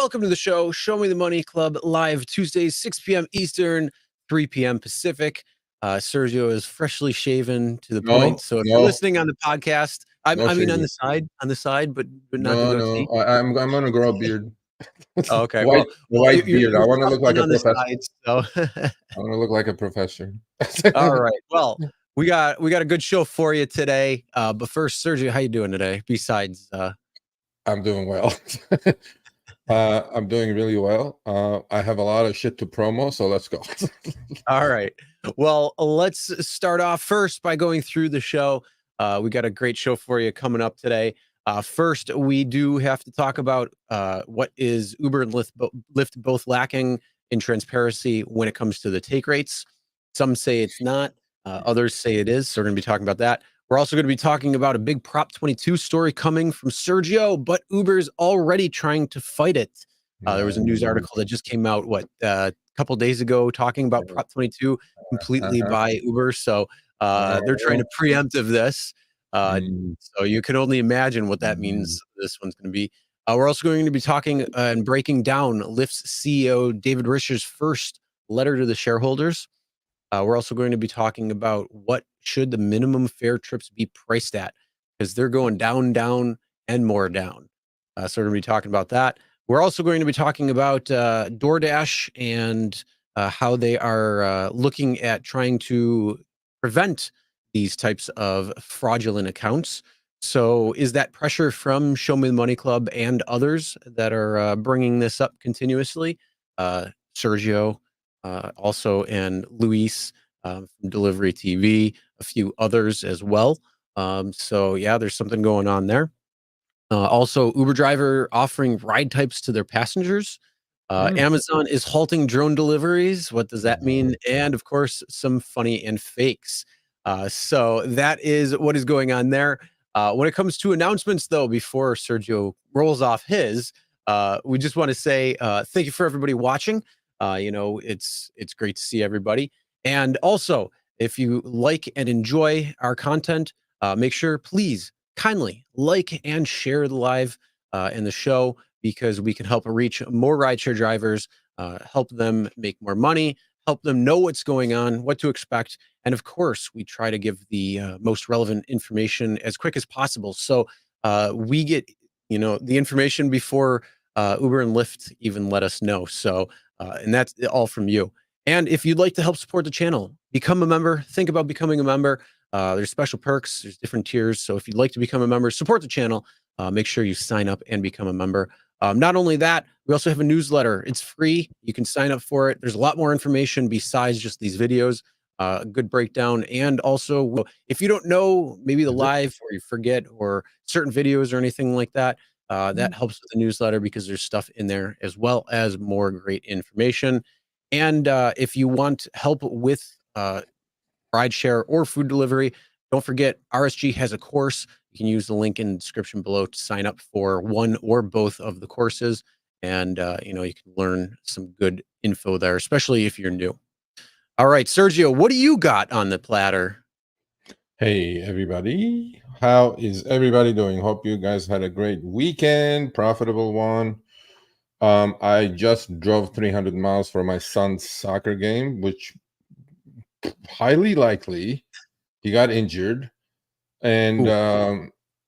welcome to the show. Show Me the Money Club, live Tuesdays, 6 p.m. Eastern, 3 p.m. Pacific. Sergio is freshly shaven to the point. So if you're listening on the podcast, I mean on the side, but not the goatee. I'm going to grow a beard. Okay, white beard. I want to look like a professor. So I want to look like a professor. All right. Well, we got a good show for you today. But first, Sergio, how you doing today? Besides, I'm doing well. I'm doing really well. I have a lot of shit to promo, so let's go. All right. Well, let's start off first by going through the show. We got a great show for you coming up today. First, we do have to talk about what is Uber and Lyft both lacking in transparency when it comes to the take rates. Some say it's not. Others say it is. So we're going to be talking about that. We're also going to be talking about a big Prop 22 story coming from Sergio, but Uber's already trying to fight it. There was a news article that just came out, a couple days ago, talking about Prop 22 completely by Uber. So they're trying to preemptive this. So you can only imagine what that means this one's going to be. We're also going to be talking and breaking down Lyft's CEO David Ridhser's first letter to the shareholders. We're also going to be talking about what should the minimum fare trips be priced at, because they're going down, down, and more down. So we're going to be talking about that. We're also going to be talking about DoorDash and how they are looking at trying to prevent these types of fraudulent accounts. So is that pressure from Show Me the Money Club and others that are bringing this up continuously? Sergio, also, and Luis from Delivery TV, a few others as well. So yeah, there's something going on there. Also, Uber driver offering ride types to their passengers. Amazon is halting drone deliveries. What does that mean? And of course, some funny and fakes. So that is what is going on there. When it comes to announcements, though, before Sergio rolls off his, we just want to say thank you for everybody watching. It's great to see everybody. And also, if you like and enjoy our content, make sure, please, kindly like and share the live and the show, because we can help reach more rideshare drivers, help them make more money, help them know what's going on, what to expect. And of course, we try to give the most relevant information as quick as possible. So we get, the information before Uber and Lyft even let us know. So, and that's all from you. And if you'd like to help support the channel, become a member. Think about becoming a member. There's special perks. There's different tiers. So if you'd like to become a member, support the channel, make sure you sign up and become a member. Not only that, we also have a newsletter. It's free. You can sign up for it. There's a lot more information besides just these videos, a good breakdown. And also, if you don't know, maybe the live, or you forget, or certain videos or anything like that, that helps with the newsletter, because there's stuff in there as well as more great information. And if you want help with rideshare or food delivery, don't forget RSG has a course. You can use the link in the description below to sign up for one or both of the courses. And, you can learn some good info there, especially if you're new. All right, Sergio, what do you got on the platter? Hey, everybody. How is everybody doing? Hope you guys had a great weekend, profitable one. I just drove 300 miles for my son's soccer game, which highly likely he got injured. And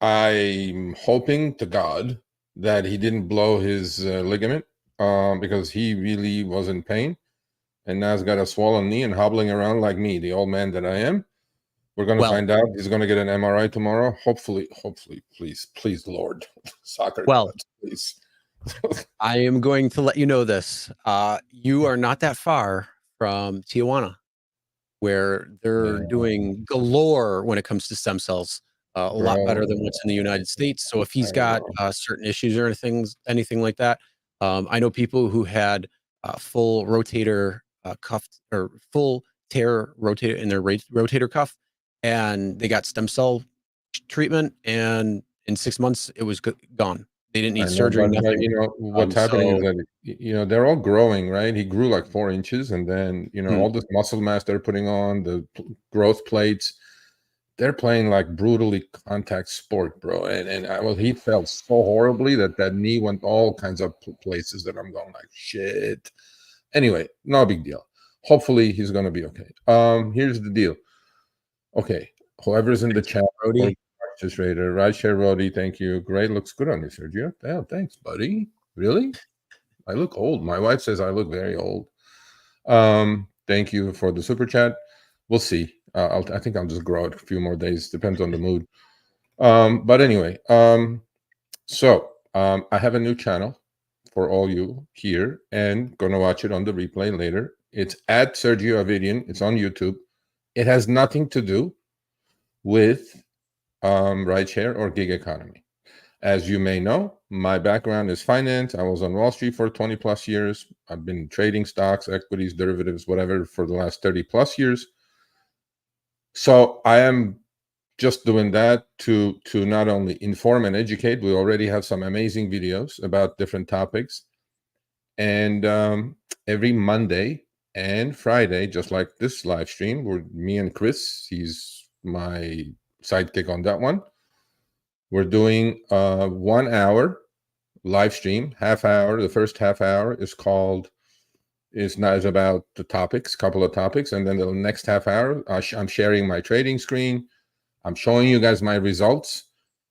I'm hoping to God that he didn't blow his ligament, because he really was in pain. And now he's got a swollen knee and hobbling around like me, the old man that I am. We're going to find out. He's going to get an MRI tomorrow. Hopefully, please, Lord. Soccer gods, please. I am going to let you know this. You are not that far from Tijuana, where they're doing galore when it comes to stem cells, a lot better than what's in the United States. So if he's got certain issues or anything like that, I know people who had full rotator cuff, or full tear rotator in their rotator cuff, and they got stem cell treatment, and in 6 months it was gone. They didn't need surgery. But what's happening is that they're all growing, right? He grew like 4 inches, and then all this muscle mass they're putting on, the growth plates, they're playing like brutally contact sport, bro. Well, he felt so horribly that knee went all kinds of places that I'm going like, shit. Anyway, no big deal. Hopefully he's going to be okay. Here's the deal. Okay, whoever's in the chat, Brody. just Raider, Rideshare Rody, thank you. Great, looks good on you, Sergio. Yeah, thanks, buddy. Really? I look old. My wife says I look very old. Thank you for the super chat. We'll see. I think I'll just grow it a few more days. Depends on the mood. But anyway, so I have a new channel for all you here, and gonna watch it on the replay later. It's at Sergio Avidian. It's on YouTube. It has nothing to do with rideshare or gig economy. As you may know, my background is finance. I was on Wall Street for 20 plus years. I've been trading stocks, equities, derivatives, whatever, for the last 30 plus years. So I am just doing that to not only inform and educate. We already have some amazing videos about different topics. And every Monday and Friday, just like this live stream, where me and Chris, he's my sidekick on that one, we're doing 1 hour live stream, half hour. The first half hour is about the topics, couple of topics, and then the next half hour, I'm sharing my trading screen. I'm showing you guys my results.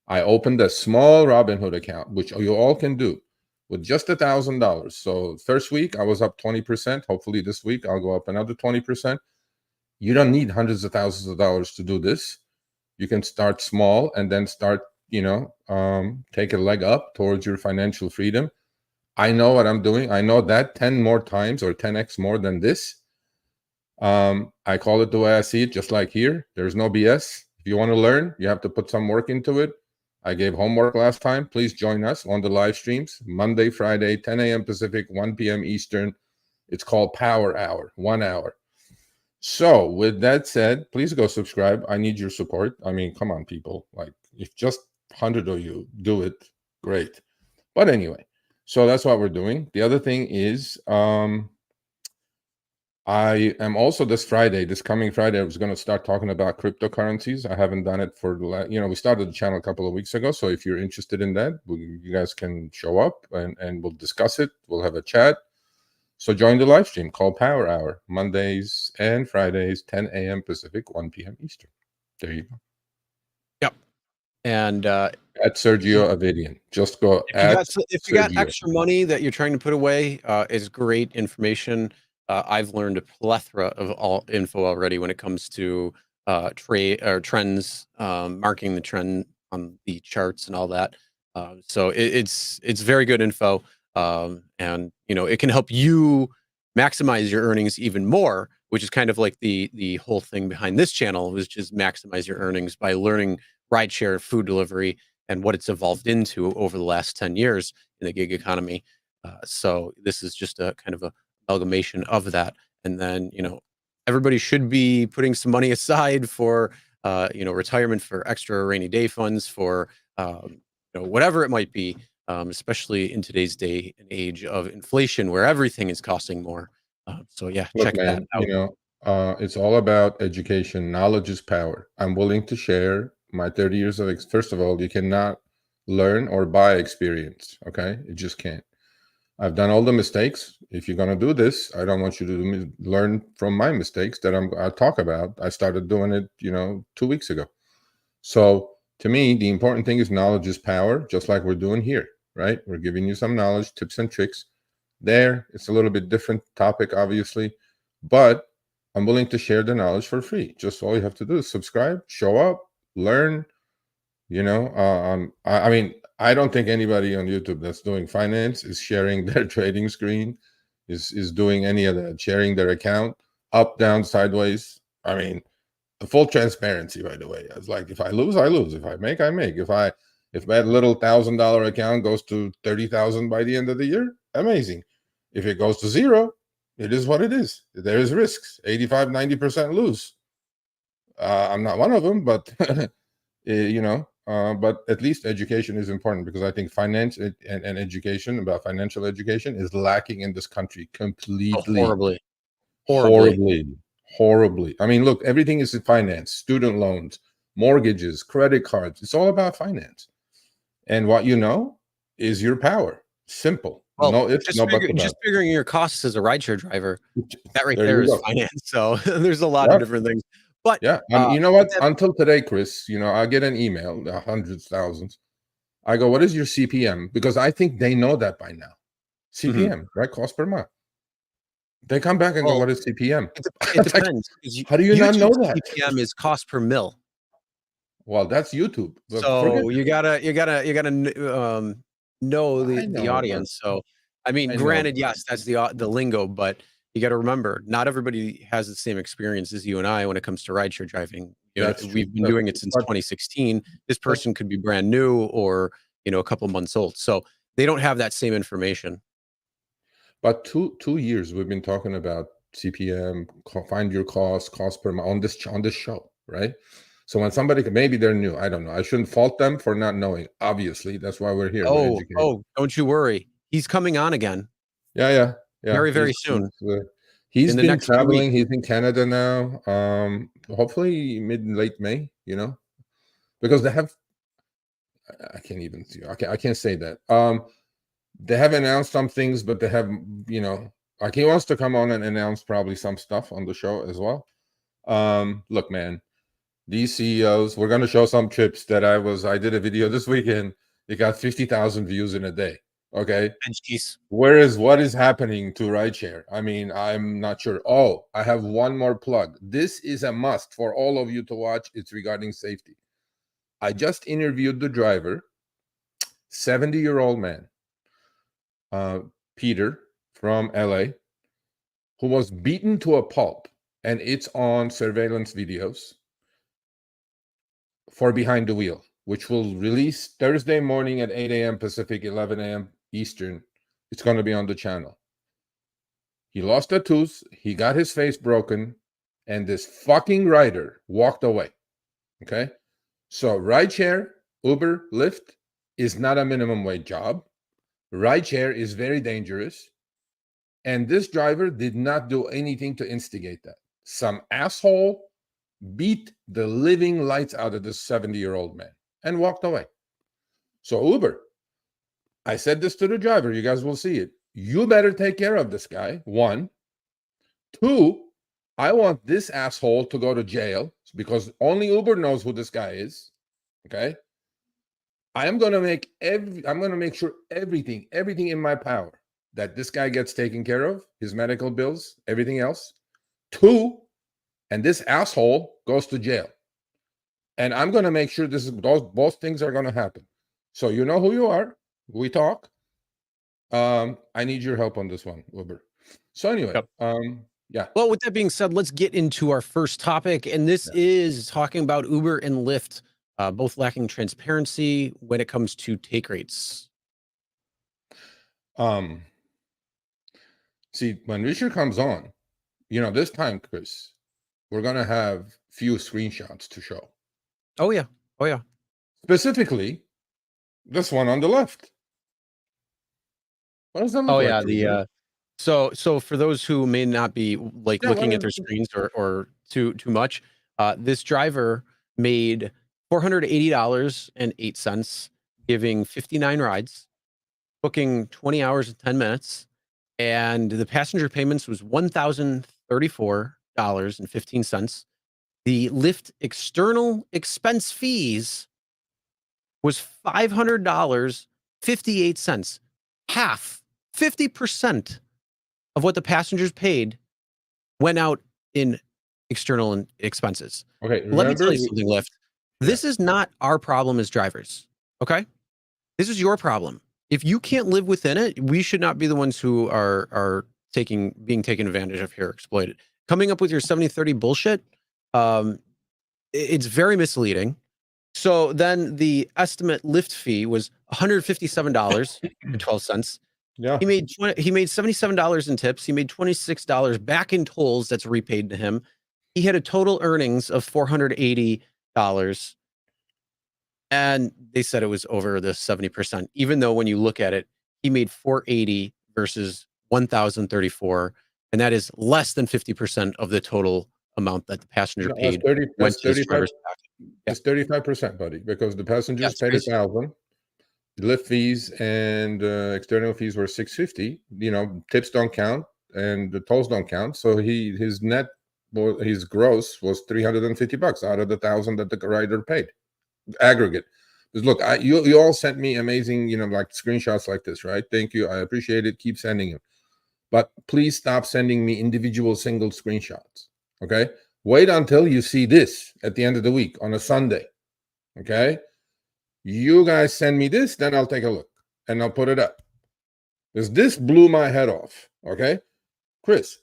I opened a small Robinhood account, which you all can do with just $1,000. So first week I was up 20%. Hopefully this week I'll go up another 20%. You don't need hundreds of thousands of dollars to do this. You can start small and then start, take a leg up towards your financial freedom. I know what I'm doing. I know that 10 more times or 10x more than this. I call it the way I see it, just like here. There's no BS. If you want to learn, you have to put some work into it. I gave homework last time. Please join us on the live streams, Monday, Friday, 10 a.m. Pacific, 1 p.m. Eastern. It's called Power Hour, 1 hour. So with that said, please go subscribe. I need your support. I mean, come on, people. Like, if just 100 of you do it, great. But anyway, so that's what we're doing. The other thing is, I am also this coming Friday, I was going to start talking about cryptocurrencies. I haven't done it for we started the channel a couple of weeks ago. So if you're interested in that, you guys can show up and we'll discuss it. We'll have a chat. So join the live stream called Power Hour, Mondays and Fridays, 10 a.m. Pacific, 1 p.m. Eastern. There you go. Yep. And at Sergio Avidian. Just go if you got extra money that you're trying to put away, it's great information. I've learned a plethora of all info already when it comes to trade or trends, marking the trend on the charts and all that. So it's very good info, and it can help you maximize your earnings even more, which is kind of like the whole thing behind this channel, which is maximize your earnings by learning rideshare food delivery and what it's evolved into over the last 10 years in the gig economy. So this is just a kind of a amalgamation of that. And then, everybody should be putting some money aside for, retirement, for extra rainy day funds, for, whatever it might be, especially in today's day and age of inflation where everything is costing more. So yeah, check that out. It's all about education. Knowledge is power. I'm willing to share my 30 years of first of all, you cannot learn or buy experience. Okay, you just can't. I've done all the mistakes. If you're going to do this, I don't want you to learn from my mistakes that I'll talk about. I started doing it, 2 weeks ago. So to me, the important thing is knowledge is power, just like we're doing here, right? We're giving you some knowledge, tips and tricks. There, it's a little bit different topic, obviously, but I'm willing to share the knowledge for free. Just all you have to do is subscribe, show up, learn. I mean, I don't think anybody on YouTube that's doing finance is sharing their trading screen, is doing any of that, sharing their account up, down, sideways. I mean, the full transparency, by the way. It's like, if I lose, I lose. If I make, I make. If that little $1,000 account goes to 30,000 by the end of the year, amazing. If it goes to zero, it is what it is. There is risks. 85-90% lose. I'm not one of them, but but at least education is important, because I think finance and education, about financial education, is lacking in this country completely. Horribly. I mean, look, everything is in finance, student loans, mortgages, credit cards. It's all about finance. And what you know is your power. Simple. Well, No ifs, no buts about just figuring your costs as a rideshare driver, it. that right There there you is go. finance. So there's a lot of Yeah. different things. But Yeah. You know what? that, Until today, Chris, I get an email, hundreds, thousands. I go, what is your CPM? Because I think they know that by now. CPM, right? Cost per mile. They come back and go, well, what is CPM? it It's like, depends. 'Cause how do you not know YouTube that? CPM is cost per mil. Well, that's YouTube. But forget So you that. gotta know I the know, but audience. So I mean, I know. granted, yes, that's the lingo, but you got to remember, not everybody has the same experience as you and I when it comes to rideshare driving. That's true. We've been doing it since But, 2016. This but person could be brand new or a couple months old, so they don't have that same information. But 2 years we've been talking about CPM, find your cost per mile on this show, right? So when somebody maybe they're new, I don't know. I shouldn't fault them for not knowing. Obviously, that's why we're here. We're educated. Don't you worry. He's coming on again Yeah, yeah, yeah. very, very soon He's in the been next few weeks. traveling. He's in Canada now. Hopefully late May. Because they have. I can't even see. I can't say that. They have announced some things, but they have, like he wants to come on and announce probably some stuff on the show as well. Look, man, these CEOs, we're going to show some trips that I did a video this weekend. It got 50,000 views in a day. Okay. And jeez. Whereas what is happening to rideshare? I mean, I'm not sure. Oh, I have one more plug. This is a must for all of you to watch. It's regarding safety. I just interviewed the driver, 70-year-old man. Peter from LA, who was beaten to a pulp, and it's on surveillance videos for Behind the Wheel, which will release Thursday morning at 8 a.m. Pacific, 11 a.m. Eastern. It's going to be on the channel. He lost a tooth, he got his face broken, and this fucking rider walked away. Okay? So rideshare, Uber, Lyft is not a minimum wage job. Rideshare is very dangerous. And this driver did not do anything to instigate that. Some asshole beat the living lights out of this 70-year-old man and walked away. So Uber, I said this to the driver, you guys will see it. You better take care of this guy, one. Two, I want this asshole to go to jail because only Uber knows who this guy is. Okay? I'm going to make sure everything in my power that this guy gets taken care of, his medical bills, everything else. Two, and this asshole goes to jail. And I'm going to make sure both things are going to happen. So you know who you are. We talk. I need your help on this one, Uber. So anyway, Yep. yeah. Well, with that being said, let's get into our first topic, and this is talking about Uber and Lyft, both lacking transparency when it comes to take rates. See, when Richard comes on, this time, Chris, we're going to have few screenshots to show. Oh, yeah. Oh, yeah. Specifically, this one on the left. What does that look like? Oh, yeah. So for those who may not be looking at their screens or too much, this driver made $480.08, giving 59 rides, booking 20 hours and 10 minutes. And the passenger payments was $1,034.15. The Lyft external expense fees was $500.58. Half, 50% of what the passengers paid went out in external expenses. Okay, Let me tell you something, Lyft. This is not our problem as drivers. Okay, this is your problem. If you can't live within it, we should not be the ones who are being taken advantage of here, exploited. Coming up with your 70-30 bullshit, it's very misleading. So then the estimate Lyft fee was $157.12. Yeah. He made $77 in tips. He made $26 back in tolls that's repaid to him. He had a total earnings of $480. And they said it was over the 70%, even though when you look at it, he made $480 versus $1,034. And that is less than 50% of the total amount that the passenger paid. That's 35. It's 35%, buddy, because the passengers paid Yes. 1,000. Lyft fees and external fees were $650. Tips don't count and the tolls don't count. So his gross was $350 out of the 1,000 that the rider paid aggregate. Because look, you all sent me amazing, like screenshots like this, right? Thank you. I appreciate it. Keep sending them. But please stop sending me individual single screenshots. Okay. Wait until you see this at the end of the week on a Sunday. Okay. You guys send me this, then I'll take a look and I'll put it up. Because this blew my head off. Okay. Chris,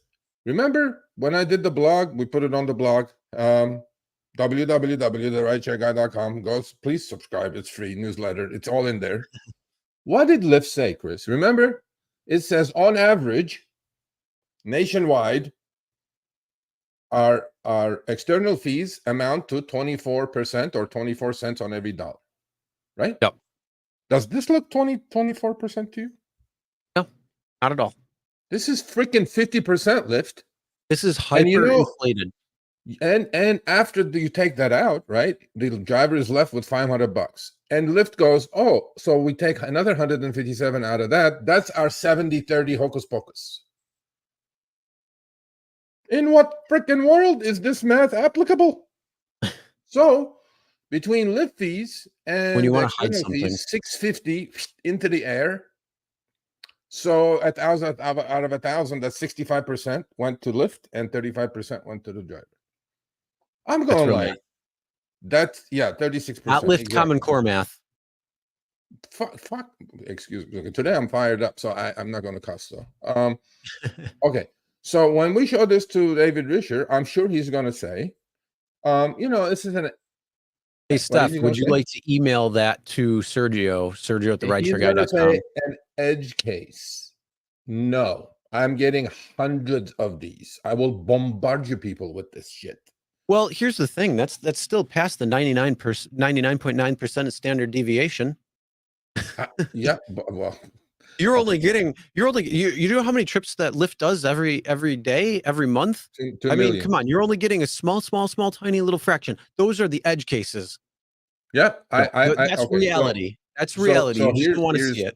remember when I did the blog? We put it on the blog. www.rideshareguy.com. Please subscribe. It's free newsletter. It's all in there. What did Lyft say, Chris? Remember? It says on average, nationwide, our external fees amount to 24% or 24 cents on every dollar. Right? Yep. Does this look 24% to you? No, not at all. This is freaking 50% Lyft. This is hyper-inflated. And after you take that out, right, the driver is left with $500. And Lyft goes, oh, so we take another 157 out of that. That's our 70-30 hocus pocus. In what freaking world is this math applicable? So between Lyft fees and when you want to hide external something, fees, $650 into the air. So 1,000 out of 1,000, that's 65% went to Lyft and 35% went to the driver. I'm going like that's 36%. Not Lyft exactly. Common Core math. Fuck. Excuse me. Today I'm fired up, so I'm not going to cuss though. Okay. So when we show this to David Ridhser, I'm sure he's going to say, this is an. Hey Steph, would you like to email that to Sergio at the rideshareguy.com? An edge case. No, I'm getting hundreds of these. I will bombard you people with this shit. Well, here's the thing. That's still past the 99.9% of standard deviation. Yeah, well, you know how many trips that Lyft does every day, every month? 2 I million. mean, come on, you're only getting a small, tiny little fraction. Those are the edge cases. Yeah, that's reality. That's reality. You just don't want to see it.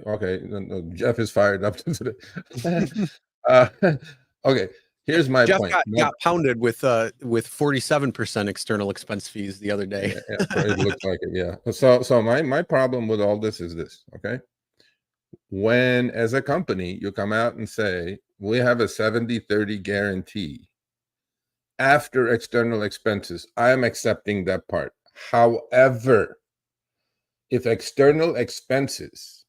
Okay, no, Jeff is fired up today. Okay, here's my Jeff point. got pounded with 47% external expense fees the other day. It looks like it, yeah. So my problem with all this is this, okay? When as a company you come out and say we have a 70-30 guarantee after external expenses, I am accepting that part. However, if external expenses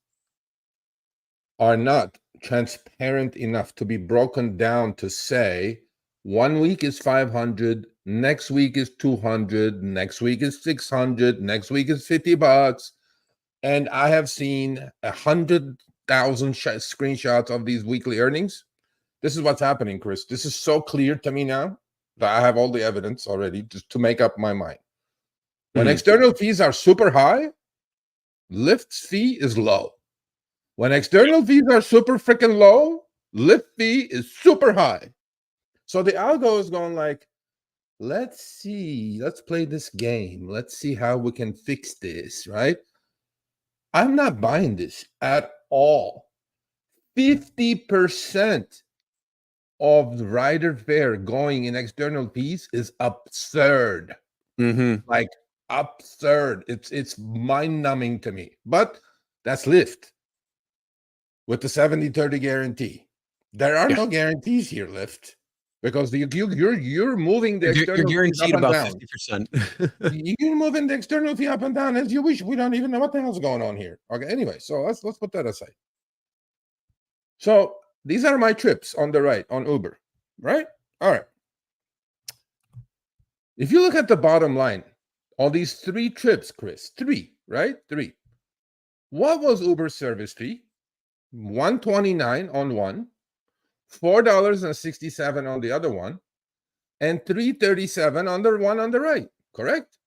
are not transparent enough to be broken down to say 1 week is 500, next week is 200, next week is 600, next week is $50, and I have seen 100,000 screenshots of these weekly earnings. This is what's happening, Chris. This is so clear to me now that I have all the evidence already just to make up my mind. When external fees are super high, Lyft's fee is low. When external fees are super freaking low, Lyft fee is super high. So the algo is going like, let's play this game. Let's see how we can fix this, right? I'm not buying this at all. 50% of the rider fare going in external fees is absurd. Like absurd. It's mind-numbing to me. But that's Lyft with the 70-30 guarantee. There are no guarantees here, Lyft, because you're moving the external you're guaranteed up and about down. 50%. You're moving the external fee up and down as you wish. We don't even know what the hell's going on here. Okay, anyway, so let's put that aside. So these are my trips on the right on Uber, right? All right. If you look at the bottom line, all these 3 trips, Chris, 3, right? 3. What was Uber's service fee? $129 on one, $4.67 on the other one, and $3.37 on the one on the right, correct?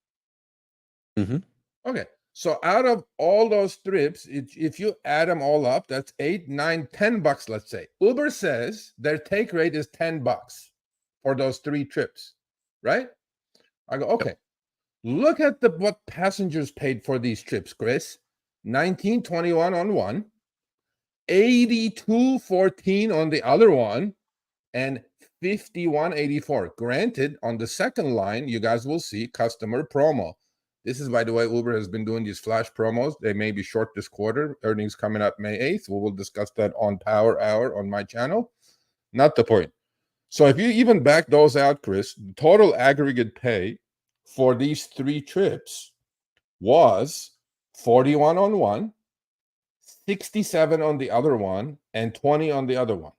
Okay. So out of all those trips, if you add them all up, that's $8, $9, $10, let's say. Uber says their take rate is $10. for those 3 trips, right? I go, okay, look at what passengers paid for these trips, Chris. 1921 on one, 82.14 on the other one, and 51.84. Granted, on the second line, you guys will see customer promo. This is, by the way, Uber has been doing these flash promos. They may be short this quarter. Earnings coming up May 8th. We will discuss that on Power Hour on my channel. Not the point. So if you even back those out, Chris, the total aggregate pay for these 3 trips was 41 on one, 67 on the other one, and 20 on the other one.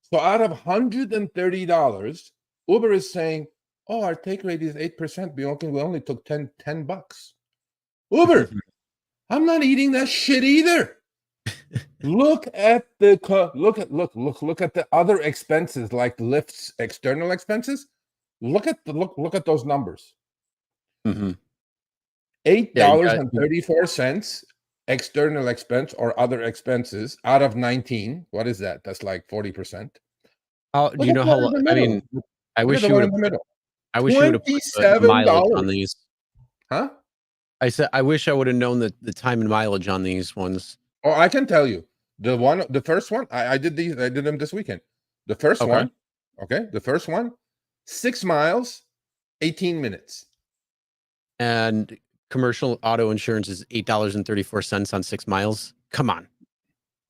So out of $130, Uber is saying, oh, our take rate is 8%. We only took 10 bucks. Uber, I'm not eating that shit either. Look at the look at the other expenses, like Lyft's external expenses. Look at those numbers. Mm-hmm. $8.34 external expense or other expenses out of 19. What is that? That's like 40%. Do you know how? I mean, I wish you would have. I wish you would have put the mileage on these. Huh? I said I wish I would have known the time and mileage on these ones. Oh, I can tell you. The first one, I did these. I did them this weekend. The first one, okay. The first one, 6 miles, 18 minutes. And commercial auto insurance is $8.34 on 6 miles. Come on.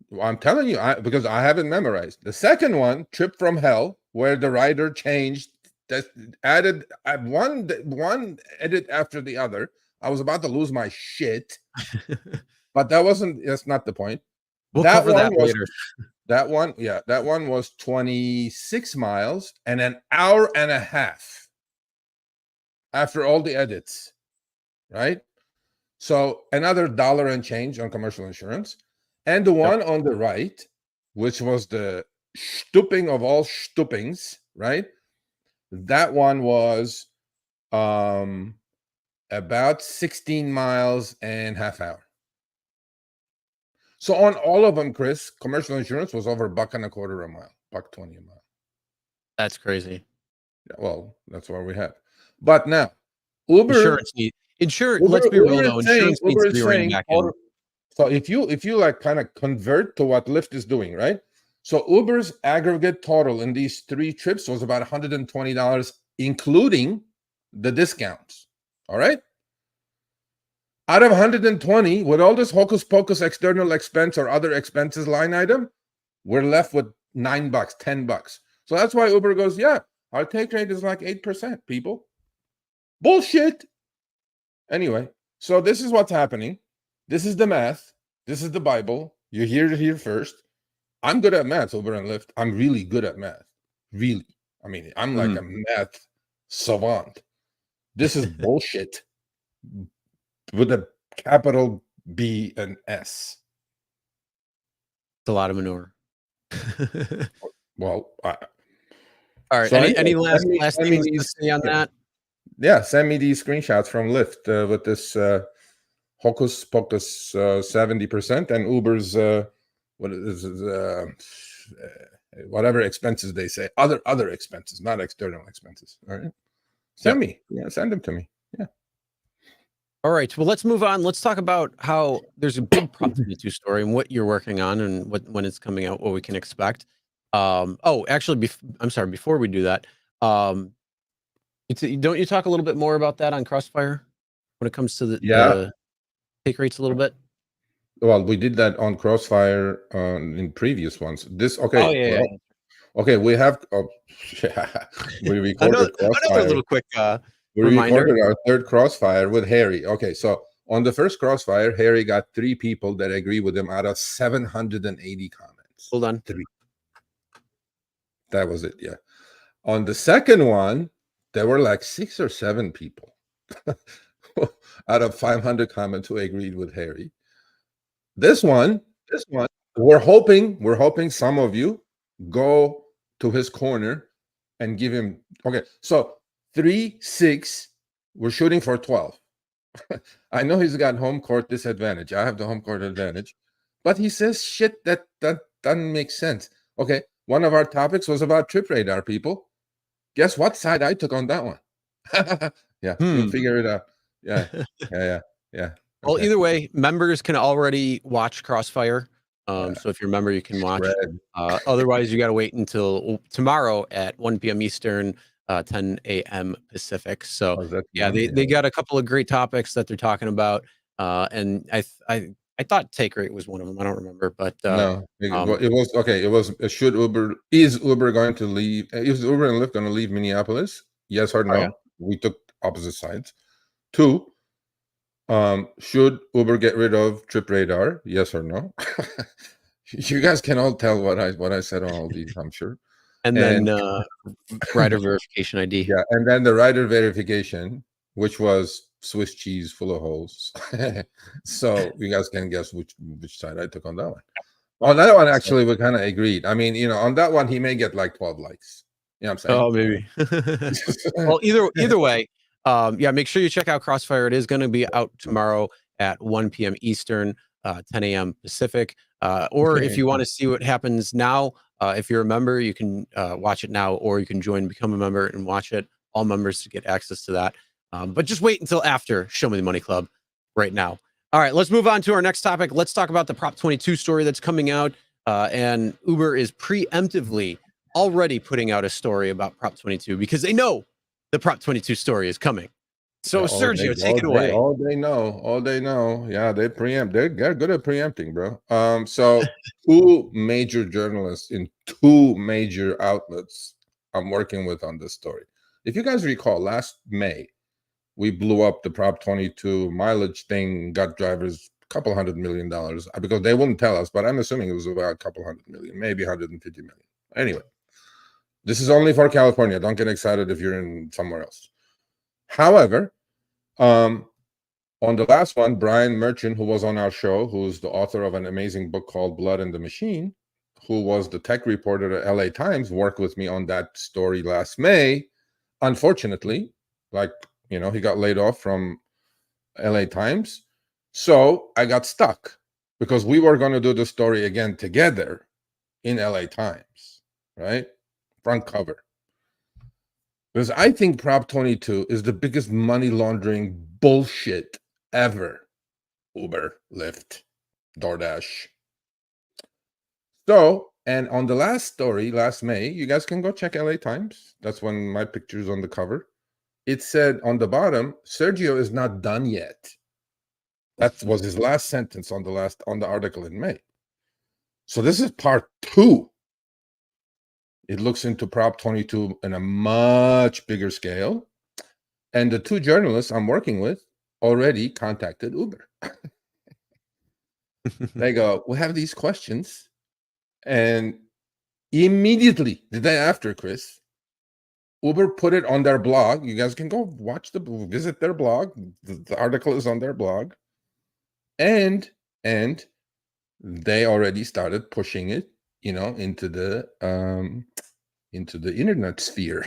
Well, I'm telling you, because I haven't memorized. The second one, Trip from Hell, where the rider changed, added one edit after the other. I was about to lose my shit, but that's not the point. We'll cover that later. That one was 26 miles and an hour and a half after all the edits, right? So another $1 and change on commercial insurance. And the one on the right, which was the stooping of all stoopings, right? That one was about 16 miles and half hour. So on all of them, Chris, commercial insurance was over $1.25 a mile, $1.20 a mile. That's crazy. Yeah, well, that's what we have. But now, Uber insurance. Let's be real though. Insurance needs to be reined back in. So if you like kind of convert to what Lyft is doing, right? So Uber's aggregate total in these 3 trips was about $120, including the discounts. All right. Out of 120, with all this hocus pocus external expense or other expenses line item, we're left with $9, $10. So that's why Uber goes, yeah, our take rate is like 8%, people. Bullshit. Anyway, so this is what's happening. This is the math. This is the Bible. You're here first. I'm good at math, Uber and Lyft. I'm really good at math. Really. I mean, I'm like a math savant. This is bullshit with a capital B and S. It's a lot of manure. Well, all right. So any last things to say on that? Yeah, send me these screenshots from Lyft with this hocus pocus 70% and Uber's what is whatever expenses they say, other expenses, not external expenses. All right, send them to me. Yeah. All right. Well, let's move on. Let's talk about how there's a big Prop22 story and what you're working on and when it's coming out, what we can expect. Actually, I'm sorry. Before we do that, don't you talk a little bit more about that on Crossfire when it comes to the take rates a little bit? Well, we did that on Crossfire in previous ones. Okay, we have. We recorded Crossfire. Another little quick we reminder. Recorded our third Crossfire with Harry. Okay, so on the first Crossfire, Harry got 3 people that agree with him out of 780 comments. Hold on. 3. That was it. Yeah. On the second one, there were like 6 or 7 people out of 500 comments who agreed with Harry. This one, we're hoping some of you go to his corner and give him. Okay, so 3, 6, we're shooting for 12. I know he's got home court disadvantage. I have the home court advantage, but he says shit that doesn't make sense. Okay, one of our topics was about trip radar, people. Guess what side I took on that one? Yeah, you'll figure it out. Yeah. Well, Okay. either way, members can already watch Crossfire. Yeah. So if you're a member, you can watch. Shred. Otherwise, you got to wait until tomorrow at 1 p.m. Eastern, 10 a.m. Pacific. So Oh, is that yeah, tomorrow? they got a couple of great topics that they're talking about. And I thought take rate was one of them. I don't remember, but No, um, it was okay. It was should Uber is Uber going to leave? Is Uber and Lyft going to leave Minneapolis? Yes or oh yeah. no? We took opposite sides. Two, should Uber get rid of Trip Radar? Yes or no? You guys can all tell what I said on all these, I'm sure. And And then rider verification ID. yeah, and then the rider verification, which was Swiss cheese full of holes. So you guys can guess which side I took on that one. On that one, actually, we kind of agreed. I mean, on that one, he may get like 12 likes. You know what I'm saying? Oh, maybe. Well, either way, yeah, make sure you check out Crossfire. It is going to be out tomorrow at 1 p.m. Eastern, 10 a.m. Pacific. Or if you want to see what happens now, if you're a member, you can watch it now, or you can become a member and watch it. All members to get access to that. But just wait until after Show Me the Money Club right now. All right, let's move on to our next topic. Let's talk about the Prop 22 story that's coming out. And Uber is preemptively already putting out a story about Prop 22 because they know the Prop 22 story is coming. So, Yeah, Sergio, take it away. All they know. Yeah, they preempt. They're good at preempting, bro. So two major journalists in two major outlets I'm working with on this story. If you guys recall, last May, we blew up the Prop 22 mileage thing, got drivers a couple $100 million because they wouldn't tell us, but I'm assuming it was about a couple $100 million, maybe 150 million. Anyway, this is only for California. Don't get excited if you're in somewhere else. However, on the last one, Brian Merchant, who was on our show, who's the author of an amazing book called Blood and the Machine, who was the tech reporter at LA Times, worked with me on that story last May. Unfortunately, he got laid off from LA Times. So I got stuck because we were going to do the story again together in LA Times, right? Front cover. Because I think Prop 22 is the biggest money laundering bullshit ever. Uber, Lyft, DoorDash. So, and on the last story, last May, you guys can go check LA Times. That's when my picture's on the cover. It said on the bottom, Sergio is not done yet. That was his last sentence on the article in May. So this is part 2. It looks into Prop 22 in a much bigger scale. And the two journalists I'm working with already contacted Uber. They go, we have these questions. And immediately, the day after, Chris, Uber put it on their blog. You guys can go visit their blog. The article is on their blog. And they already started pushing it, into the internet sphere.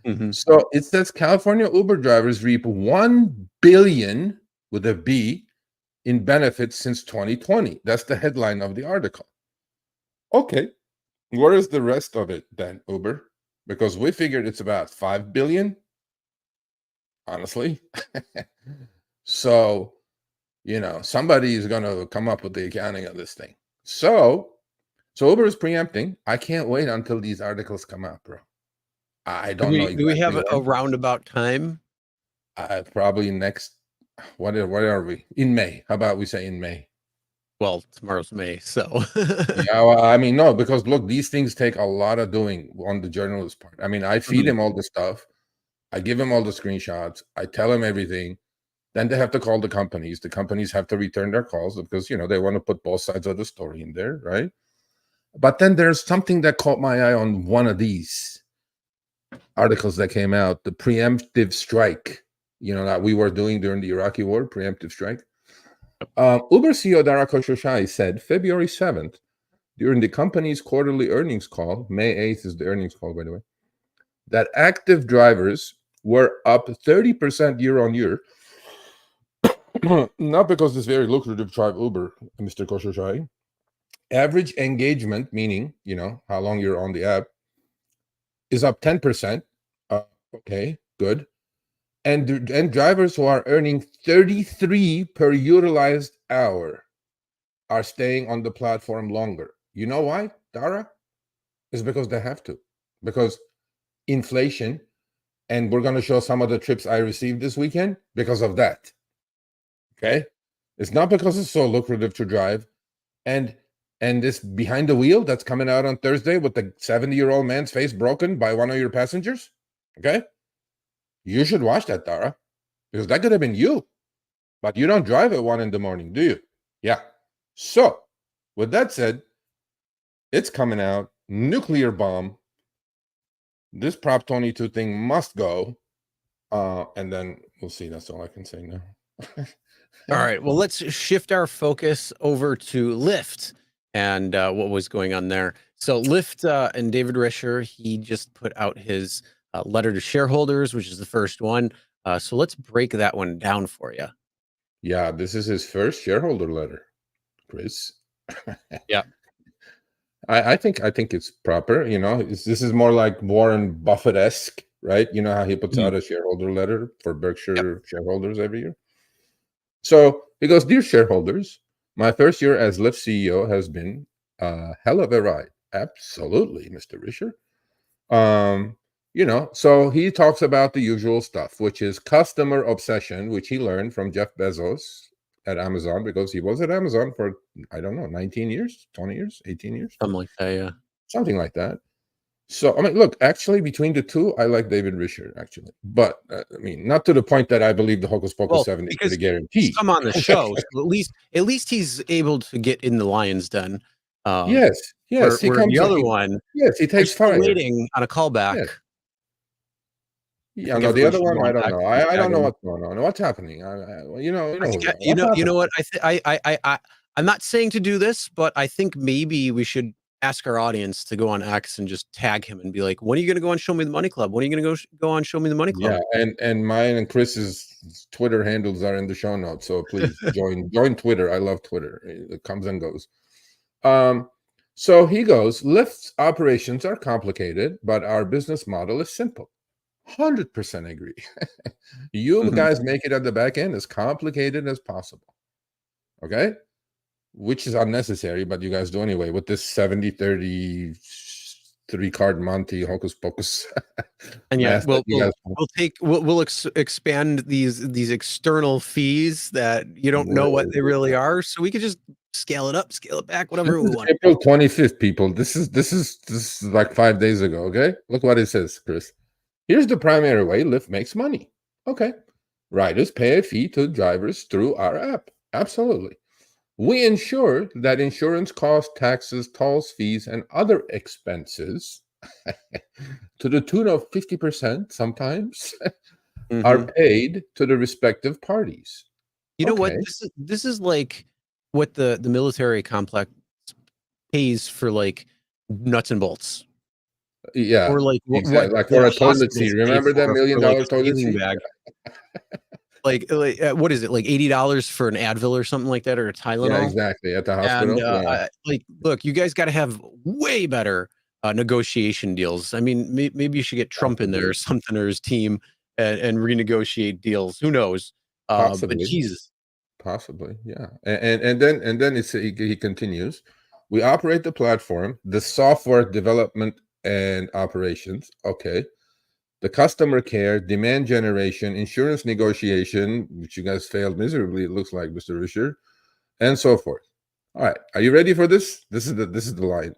Mm-hmm. So it says California Uber drivers reap 1 billion with a B in benefits since 2020. That's the headline of the article. Okay, where is the rest of it then, Uber? Because we figured it's about 5 billion, honestly. So, somebody is going to come up with the accounting of this thing. So Uber is preempting. I can't wait until these articles come out, bro. I don't know exactly. Do we have a roundabout time? Probably next. What are we in May? How about we say in May? Well, tomorrow's May, so Yeah, well, I mean, no, because look, these things take a lot of doing on the journalist part. I mean, I feed him all the stuff, I give him all the screenshots, I tell him everything. Then they have to call the companies. The companies have to return their calls because they want to put both sides of the story in there, right? But then there's something that caught my eye on one of these articles that came out, the preemptive strike, that we were doing during the Iraqi war, preemptive strike. Uber CEO David Ridhser said February 7th, during the company's quarterly earnings call, May 8th is the earnings call, by the way, that active drivers were up 30% year on year. Not because it's very lucrative to drive Uber, Mr. Ridhser. Average engagement, meaning, how long you're on the app, is up 10%. Okay, good. And drivers who are earning 33 per utilized hour are staying on the platform longer. You know why, Dara? It's because they have to. Because inflation, and we're going to show some of the trips I received this weekend because of that. Okay? It's not because it's so lucrative to drive. And this behind the wheel that's coming out on Thursday with the 70-year-old man's face broken by one of your passengers. Okay? You should watch that, Dara, because that could have been you. But you don't drive at 1 a.m, do you? Yeah. So, with that said, it's coming out. Nuclear bomb. This Prop 22 thing must go. And then we'll see. That's all I can say now. All right. Well, let's shift our focus over to Lyft and what was going on there. So Lyft and David Ridhser, he just put out his letter to shareholders, which is the first one. So let's break that one down for you. Yeah, this is his first shareholder letter, Chris. Yeah. I think it's proper. You know, this is more like Warren Buffett-esque, right? You know how he puts out a shareholder letter for Berkshire shareholders every year. So he goes, "Dear shareholders, my first year as Lyft CEO has been a hell of a ride." Absolutely, Mr. Ridhser. You know, so he talks about the usual stuff, which is customer obsession, which he learned from Jeff Bezos at Amazon, because he was at Amazon for, I don't know, 19 years, 20 years, 18 years, Something like that. Yeah. something like that. So, I mean, look, actually, between the two, I like David Ridhser, actually. But, I mean, not to the point that I believe the Hocus Pocus 70 is a guarantee. He's come on the show, so at least he's able to get in the lion's den. Yes, Where he comes the other he, one, yes, he they're takes still fire. waiting on a callback. Yes. I Yeah, think no, the everyone other should one, go I on don't X know. and I tag don't know him. what's going on. What's happening? I What's think, you know happening? what? I'm not saying to do this, but I think maybe we should ask our audience to go on X and just tag him and be like, "When are you going to go on Show Me the Money Club? When are you going to go on Show Me the Money Club?" Yeah, and mine and Chris's Twitter handles are in the show notes, so please join Twitter. I love Twitter. It comes and goes. So he goes, Lyft's operations are complicated, but our business model is simple. 100% agree. You guys make it at the back end as complicated as possible. Okay? Which is unnecessary, but you guys do anyway with this 70-30 3-card Monty Hocus Pocus. And yeah, we'll expand these external fees that you don't know what they really are, so we could just scale it up, scale it back, whatever we want. April 25th, people. This is like 5 days ago. Okay, look what it says, Chris. Here's the primary way Lyft makes money. Okay, riders pay a fee to drivers through our app. Absolutely. We ensure that insurance costs, taxes, tolls, fees, and other expenses to the tune of 50% sometimes are paid to the respective parties. You know what? This is like what the military complex pays for, like, nuts and bolts. Yeah, Or like exactly. what Like the for a toilet seat. hospitals pay Remember that $1 million like a toilet sleeping seat? bag. Like, what is it, like $80 for an Advil or something like that, or a Tylenol? Yeah, exactly. At the And hospital. like, look, you guys got to have way better negotiation deals. I mean, maybe you should get Trump in there or something, or his team, and renegotiate deals. Who knows? But Jesus. Possibly, yeah. And then he continues. We operate the platform, the software development and operations. Okay. The customer care, demand generation, insurance negotiation, which you guys failed miserably, it looks like, Mr. Ridhser, and so forth. All right. Are you ready for this? This is the line.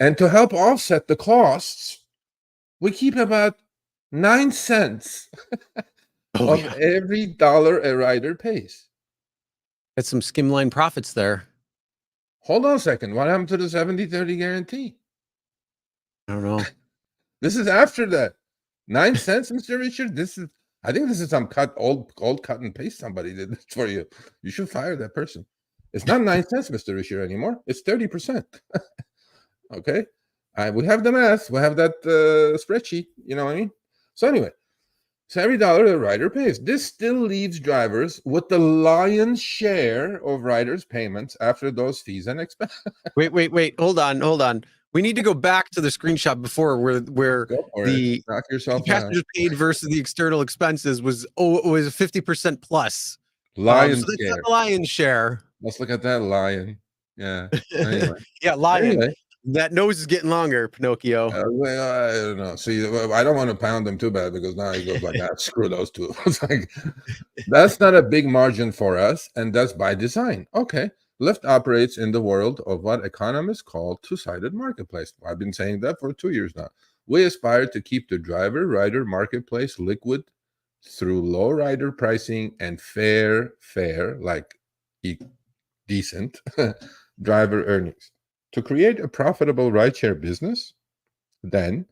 And to help offset the costs, we keep about 9 cents of every dollar a rider pays. That's some skim line profits there. Hold on a second. What happened to the 70-30 guarantee? I don't know. This is after that. 9 cents, Mr. Ridhser. I think this is some old cut and paste somebody did this for you. You should fire that person. It's not 9 cents, Mr. Ridhser, anymore. It's 30%. Okay. We have the math. We have that spreadsheet. You know what I mean? So anyway, so every dollar the rider pays. This still leaves drivers with the lion's share of riders' payments after those fees and expenses. Wait. Hold on. We need to go back to the screenshot before where Go for the it. Knock yourself out. passengers paid versus the external expenses was 50% plus. Lion's So that's not share. the lion's share. Let's look at that lion. Yeah. Anyway. Yeah, lion. Anyway. That nose is getting longer, Pinocchio. Well, I don't know. See, I don't want to pound them too bad because now he goes like, screw those two. It's like, that's not a big margin for us, and that's by design. Okay. Lyft operates in the world of what economists call two-sided marketplace. I've been saying that for 2 years now. We aspire to keep the driver-rider marketplace liquid through low rider pricing and fair, like decent driver earnings. To create a profitable rideshare business, then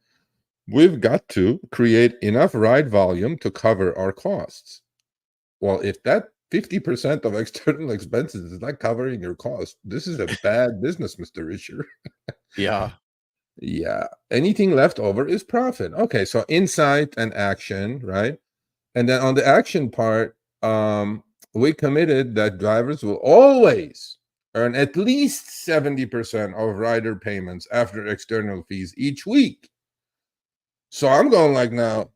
we've got to create enough ride volume to cover our costs. Well, if that 50% of external expenses is not covering your cost, this is a bad business, Mr. Ridhser. Yeah. Yeah. Anything left over is profit. Okay, so insight and action, right? And then on the action part, we committed that drivers will always earn at least 70% of rider payments after external fees each week. So I'm going like, now,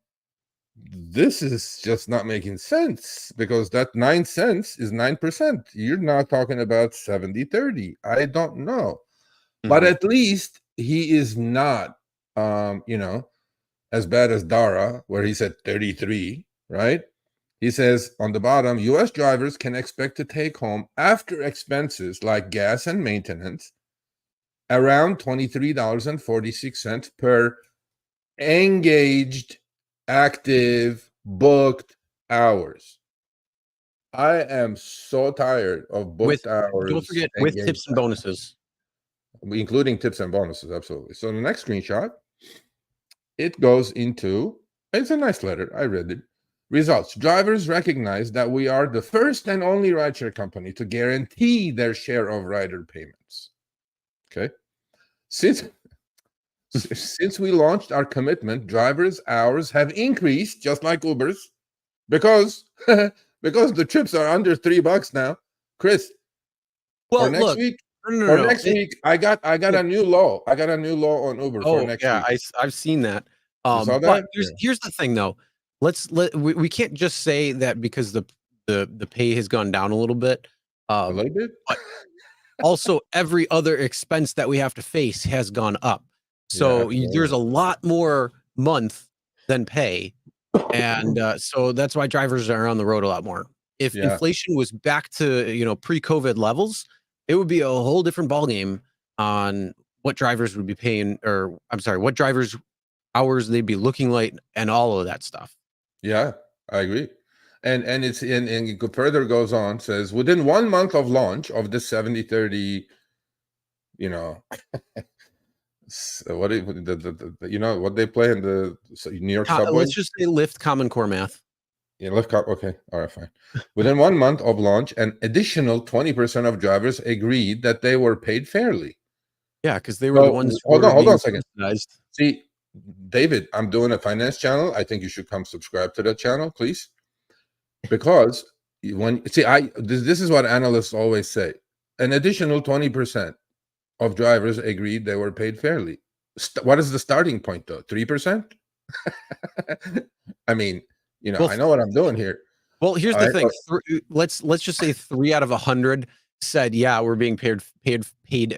this is just not making sense because that 9 cents is 9%. You're now talking about 70-30. I don't know. But at least he is not, as bad as Dara, where he said 33, right? He says on the bottom, U.S. drivers can expect to take home after expenses like gas and maintenance around $23.46 per engaged, active, booked hours. I am so tired of booked hours. Don't forget with tips and bonuses. Including tips and bonuses, absolutely. So the next screenshot, it goes into, it's a nice letter. I read it. Results. Drivers recognize that we are the first and only rideshare company to guarantee their share of rider payments. Okay. Since we launched our commitment, drivers' hours have increased, just like Uber's, because the trips are under $3 now. Chris, well, for next look, week, next week, I got a new law. I got a new law on Uber for next week. I've seen that. You saw But that? here's the thing, though. We can't just say that because the pay has gone down a little bit. A little bit. But also, every other expense that we have to face has gone up. So there's a lot more month than pay, and so that's why drivers are on the road a lot more. If inflation was back to pre-COVID levels, it would be a whole different ballgame on what drivers would be paying, or I'm sorry, what drivers' hours they'd be looking like, and all of that stuff. Yeah, I agree. And it's it further goes on, says within 1 month of launch of the 70-30, what what they play in the New York subway? Let's just say Lyft Common Core math. Yeah, Lyft. Okay, all right, fine. Within 1 month of launch, an additional 20% of drivers agreed that they were paid fairly. Yeah, because they were the ones. Hold on a second. See, David, I'm doing a finance channel. I think you should come subscribe to that channel, please. Because this is what analysts always say. An additional 20% of drivers agreed they were paid fairly. What is the starting point, though? 3%? I mean, I know what I'm doing here. Well, here's the thing. Let's just say 3 out of 100 said, yeah, we're being paid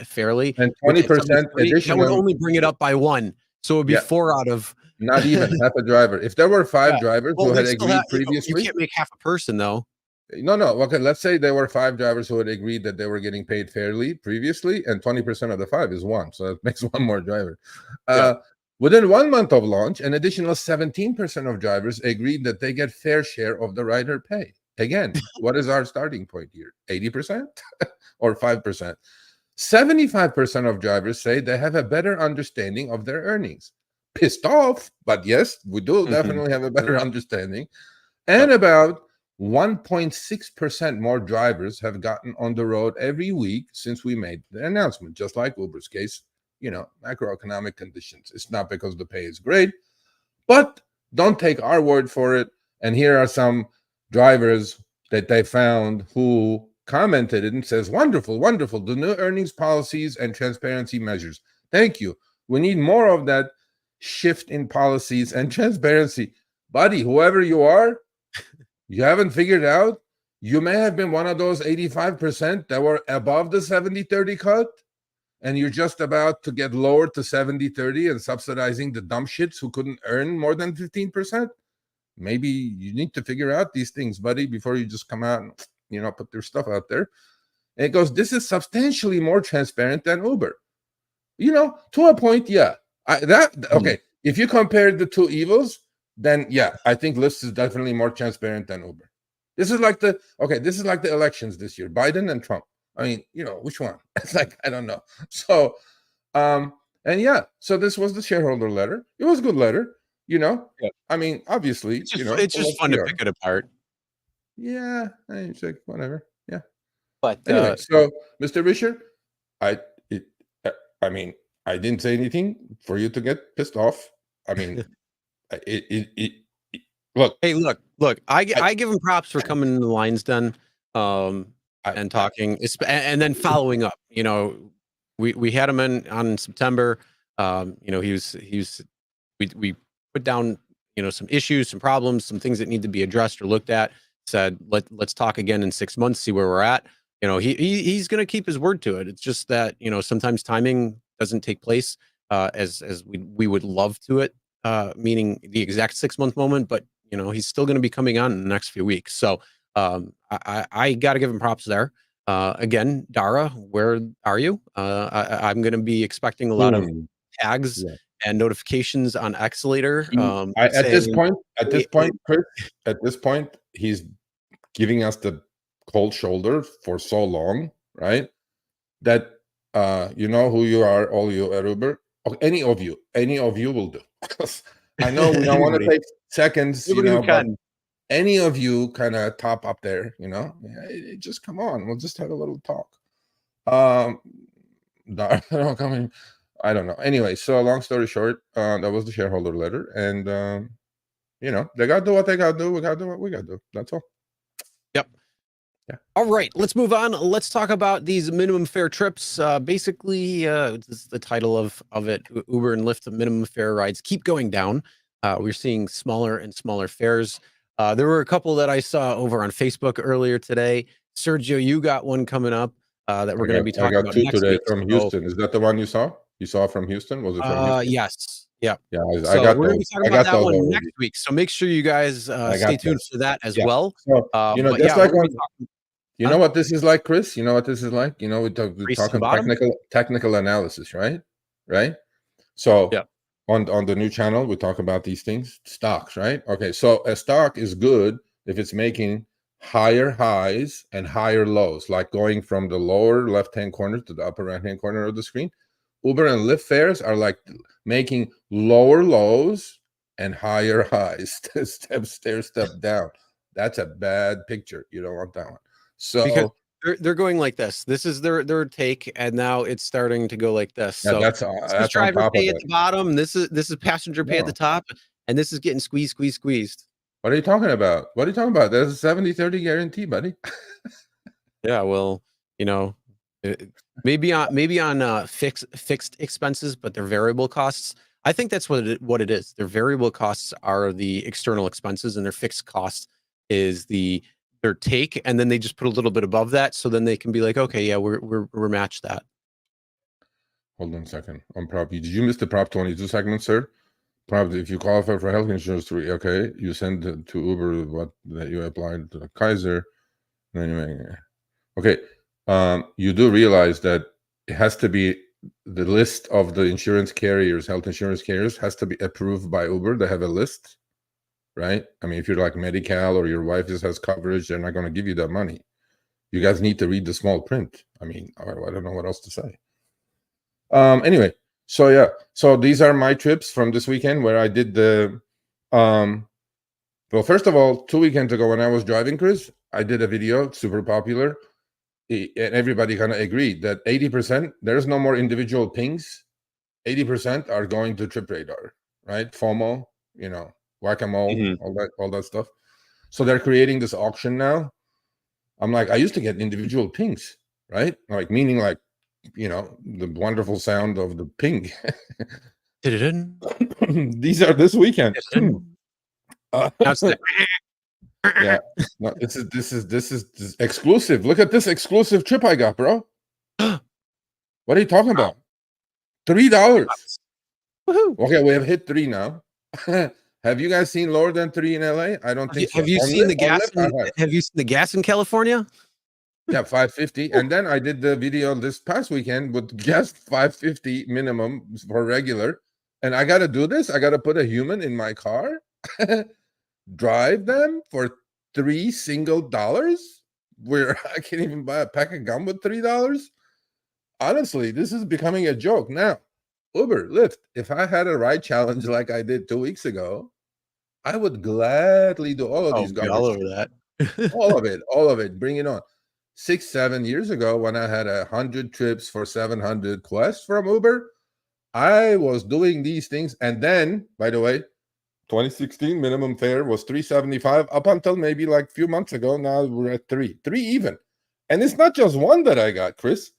fairly. And 20% additional. That would only bring it up by 1. So it would be 4 out of. Not even half a driver. If there were 5 drivers who had agreed previously. You can't make half a person, though. No. Okay, let's say there were 5 drivers who had agreed that they were getting paid fairly previously, and 20% of the 5 is 1. So that makes 1 more driver. Within 1 month of launch, an additional 17% of drivers agreed that they get fair share of the rider pay. Again, what is our starting point here? 80% or 5%? 75% of drivers say they have a better understanding of their earnings. Pissed off, but yes, we do definitely have a better understanding. And about 1.6% more drivers have gotten on the road every week since we made the announcement, just like Uber's case, macroeconomic conditions. It's not because the pay is great, but don't take our word for it. And here are some drivers that they found who commented and says, wonderful, the new earnings policies and transparency measures. Thank you. We need more of that shift in policies and transparency. Buddy, whoever you are, you haven't figured out. You may have been one of those 85% that were above the 70-30 cut, and you're just about to get lowered to 70-30 and subsidizing the dumb shits who couldn't earn more than 15%. Maybe you need to figure out these things, buddy, before you just come out and put their stuff out there. And it goes, this is substantially more transparent than Uber. To a point, yeah. Okay. If you compare the two evils, then yeah, I think Lyft is definitely more transparent than Uber. This is like the elections this year, Biden and Trump. I mean, which one? It's like, I don't know. So, and yeah, so this was the shareholder letter. It was a good letter, Yeah. I mean, obviously, it's just fun to pick it apart. Yeah, it's like whatever. Yeah. But anyway, so Mr. Ridhser, I mean, I didn't say anything for you to get pissed off. I mean, look. Hey, look. I give him props for coming in the lion's den, and talking, and then following up. We had him on September. We put down some issues, some problems, some things that need to be addressed or looked at. Said let's talk again in 6 months, see where we're at. He's going to keep his word to it. It's just that sometimes timing doesn't take place as we would love to it, meaning the exact 6-month moment. But he's still going to be coming on in the next few weeks. So I got to give him props there. Again, Dara, where are you? I'm going to be expecting a lot of tags and notifications on X later. At this point, he's giving us the cold shoulder for so long, right? That you know who you are, all you at Uber. Any of you will do. I know we don't want to take seconds, but any of you kind of top up there, just come on, we'll just have a little talk. I don't know. Anyway, so long story short, that was the shareholder letter, and they gotta do what they gotta do. We gotta do what we gotta do. That's all. Yep. Yeah. All right, let's move on. Let's talk about these minimum fare trips. Basically, this is the title of it. Uber and Lyft minimum fare rides keep going down. We're seeing smaller and smaller fares. There were a couple that I saw over on Facebook earlier today. Sergio, you got one coming up that we're going to be talking about next today week. From Houston. Is that the one you saw? You saw from Houston? Was it from Houston? Yes. Yeah. Yeah. So we're going to be talking about that one already next week. So make sure you guys stay tuned for that as well. So, what this is like, Chris? You know what this is like? We're talking technical analysis, right? Right. So on the new channel, we talk about these things, stocks, right? Okay. So a stock is good if it's making higher highs and higher lows, like going from the lower left-hand corner to the upper right-hand corner of the screen. Uber and Lyft fares are like making lower lows and higher highs. Step down. That's a bad picture. You don't want that one. So because they're going like this. This is their take, and now it's starting to go like this. Yeah, so that's driver pay at the bottom. This is passenger pay at the top, and this is getting squeezed. What are you talking about? There's a 70-30 guarantee, buddy. Yeah, well, maybe on fixed expenses, but they're variable costs. I think that's what it is. Their variable costs are the external expenses, and their fixed cost is their take, and then they just put a little bit above that, so then they can be like, okay, yeah, we're matched that. Hold on a second. On Prop, did you miss the Prop 22 segment, sir? Prop, if you qualify for health insurance, okay, you send to Uber that you applied to the Kaiser. Okay, you do realize that it has to be the list of the insurance carriers, health insurance carriers, has to be approved by Uber. They have a list, right? I mean, if you're like Medi-Cal or your wife just has coverage, they're not going to give you that money. You guys need to read the small print. I mean, I don't know what else to say. Anyway, so yeah, so these are my trips from this weekend where I did the well, first of all, 2 weekends ago when I was driving, Chris, I did a video, super popular, and everybody kind of agreed that 80%, there's no more individual pings. 80% are going to Trip Radar, right? FOMO, whack-a-mole, all that stuff. So they're creating this auction now. I'm like, I used to get individual pings, right? Like, meaning like the wonderful sound of the ping. Dun-dun-dun, These are this weekend. dun-dun. Uh, Now it's the yeah, no, this is exclusive. Look at this exclusive trip I got, bro. What are you talking about? $3. Woohoo. Okay, we have hit 3 now. Have you guys seen lower than 3 in LA? I don't think so. Have you On seen the Lyft- on gas? Lyft, I have. Have you seen the gas in California? Yeah, 550. And then I did the video this past weekend with just 550 minimum for regular. And I got to do this. I got to put a human in my car, drive them for $3 where I can't even buy a pack of gum with $3. Honestly, this is becoming a joke. Now, Uber, Lyft, if I had a ride challenge like I did 2 weeks ago, I would gladly do all of these Be all garbage. over that. All of it. Bring it on. 6-7 years ago, when I had 100 trips for 700 quests from Uber, I was doing these things. And then, by the way, 2016 minimum fare was $3.75 up until maybe like a few months ago. Now we're at three even. And it's not just one that I got, Chris.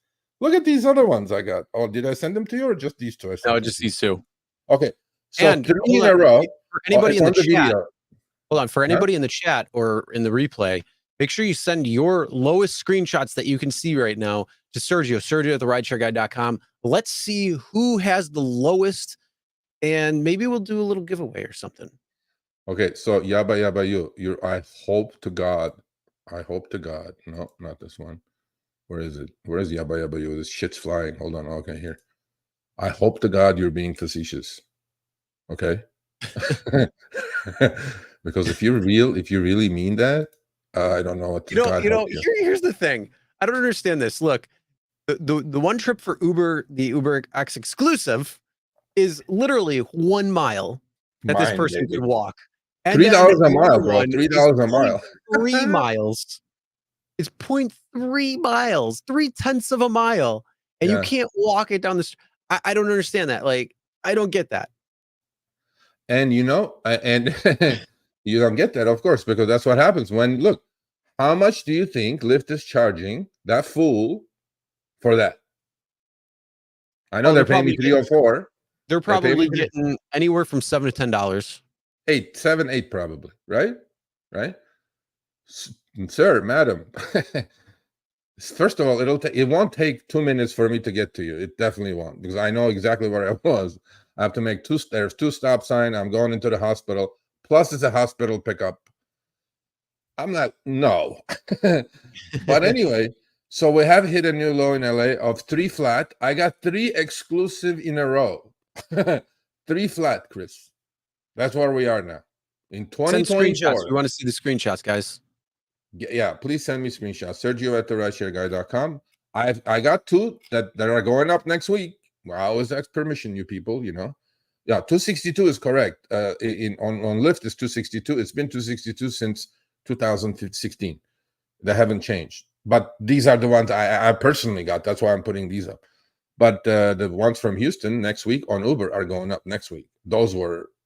Look at these other ones I got. Oh, did I send them to you or just these two? No, just these two. Okay. So And 3 in a row. for anybody in the chat, video. hold on. For anybody in the chat or in the replay, make sure you send your lowest screenshots that you can see right now to Sergio at the rideshareguy.com. Let's see who has the lowest, and maybe we'll do a little giveaway or something. Okay, so Yaba you. I hope to God. No, not this one. Where is it? Where is Yaba you? This shit's flying. Hold on. Okay, here. I hope to God you're being facetious. Okay. Because if you really mean that, I don't know what to Here's the thing. I don't understand this. Look, the one trip for Uber, the Uber X exclusive, is literally 1 mile that this person could walk. And $3 a mile, bro. $3 a mile. 3 miles. It's 0.3 miles, 0.3 of a mile, and you can't walk it down the street. I don't understand that. Like, I don't get that. And and you don't get that, of course, because that's what happens when look. How much do you think Lyft is charging that fool for that? I know they're paying me 3 or 4. They're probably getting anywhere from $7 to $10. 8 probably, right? Sir, madam. First of all, it won't take 2 minutes for me to get to you. It definitely won't, because I know exactly where I was. I have to make there's 2 stop sign. I'm going into the hospital. Plus, it's a hospital pickup. I'm not, no. But anyway, so we have hit a new low in LA of 3 flat. I got 3 exclusive in a row. 3 flat, Chris. That's where we are now. In 2024. Send screenshots. We want to see the screenshots, guys. Yeah, please send me screenshots. Sergio at the Rideshareguy.com. I got 2 that are going up next week. I always ask permission, you people, Yeah, 262 is correct. On Lyft is 262. It's been 262 since 2016. They haven't changed. But these are the ones I personally got. That's why I'm putting these up. But the ones from Houston next week on Uber are going up next week. Those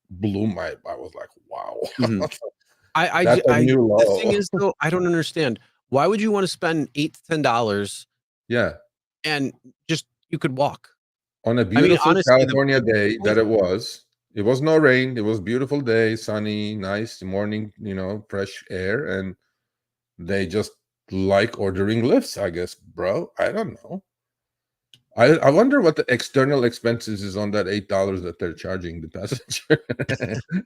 blew my. I was like, wow. Mm-hmm. The thing is, though, I don't understand. Why would you want to spend $8 to $10? Yeah. And just you could walk on a beautiful honestly, California day that it was. It was no rain. It was beautiful day, sunny, nice morning, fresh air. And they just like ordering lifts, I guess, bro. I don't know. I wonder what the external expenses is on that $8 that they're charging the passenger.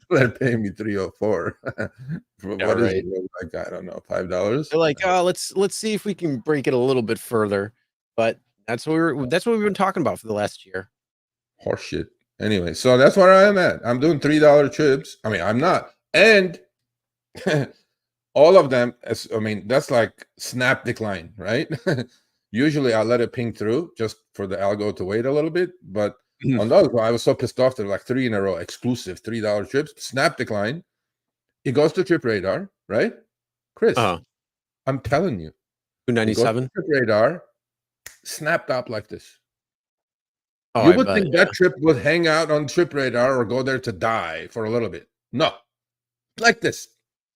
They're paying me $3 or $4. What is it like? I don't know, $5. They're like, oh, let's see if we can break it a little bit further. But that's what we've been talking about for the last year. Horseshit. Anyway, so that's where I am at. I'm doing $3 trips. I mean, I'm not, and all of them. That's like snap decline, right? Usually I let it ping through just for the algo to wait a little bit. But on those, I was so pissed off. They're like 3 in a row, exclusive $3 trips, snap decline. It goes to Trip Radar, right? Chris, I'm telling you. 297. Trip Radar snapped up like this. Oh, you would think that trip would hang out on Trip Radar or go there to die for a little bit. No. Like this.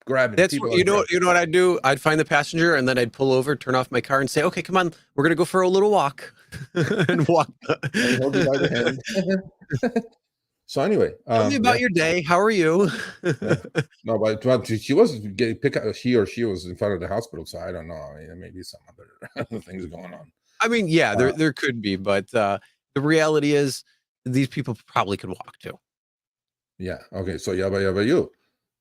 Grabbing. That's what, you know what I'd do? I'd find the passenger and then I'd pull over, turn off my car and say, okay, come on, we're gonna go for a little walk. and walk. Let me hold you by the hand. So anyway, Tell me about your day. How are you? yeah. No, but she was getting pick up. He or she was in front of the hospital, so I don't know. I mean, maybe some other things going on. I mean, yeah, there could be, but the reality is these people probably could walk too. Yeah. Okay. So yabba you.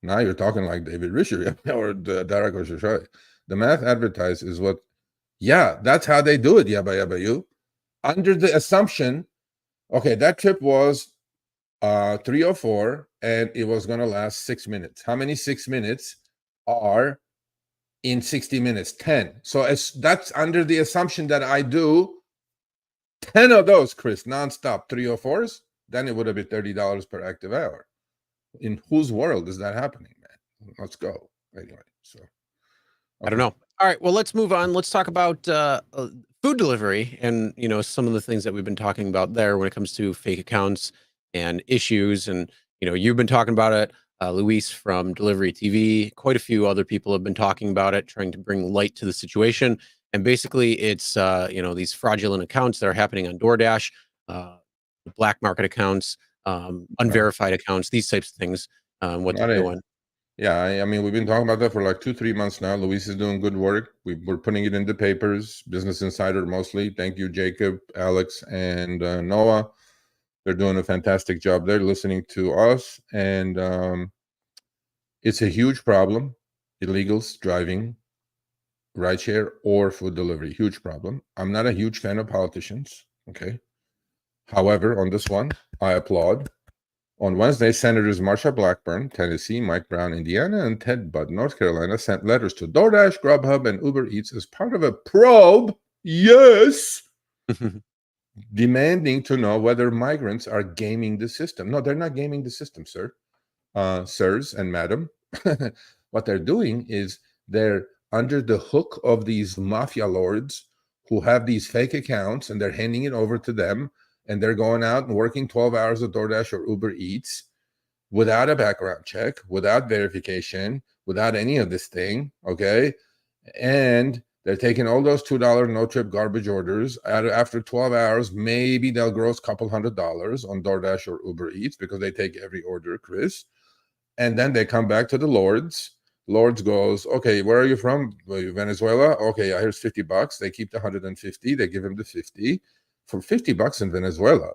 Now you're talking like David Ridhser or Derek or Shoshoi. The math advertised is what. Yeah, that's how they do it. Yabba you. Under the assumption, okay, that trip was 304 and it was going to last 6 minutes. How many 6 minutes are in 60 minutes? 10. So that's under the assumption that I do 10 of those, Chris, nonstop 304s, then it would have been $30 per active hour. In whose world is that happening, man? Let's go. Anyway, so okay. I don't know. All right, well, let's move on. Let's talk about food delivery and, some of the things that we've been talking about there when it comes to fake accounts and issues. And, you've been talking about it, Luis from Delivery TV. Quite a few other people have been talking about it, trying to bring light to the situation. And basically, it's, these fraudulent accounts that are happening on DoorDash, black market accounts, unverified accounts, these types of things, what they're doing. Yeah, I mean, we've been talking about that for like 2-3 months now. Luis is doing good work. We're putting it in the papers, Business Insider mostly. Thank you, Jacob, Alex, and Noah. They're doing a fantastic job. They're listening to us, and it's a huge problem. Illegals driving rideshare or food delivery, huge problem. I'm not a huge fan of politicians, okay? However, on this one, I applaud. On Wednesday, Senators Marsha Blackburn, Tennessee, Mike Brown, Indiana, and Ted Budd, North Carolina, sent letters to DoorDash, Grubhub, and Uber Eats as part of a probe, yes, demanding to know whether migrants are gaming the system. No, they're not gaming the system, sir. Sirs and madam. What they're doing is they're under the hook of these mafia lords who have these fake accounts, and they're handing it over to them. And they're going out and working 12 hours at DoorDash or Uber Eats without a background check, without verification, without any of this thing, okay? And they're taking all those $2 no-trip garbage orders. After 12 hours, maybe they'll gross a couple $100 on DoorDash or Uber Eats because they take every order, Chris. And then they come back to the Lords. Lords goes, okay, where are you from? Venezuela? Okay, yeah, here's $50. They keep the 150. They give him the 50. For $50 in Venezuela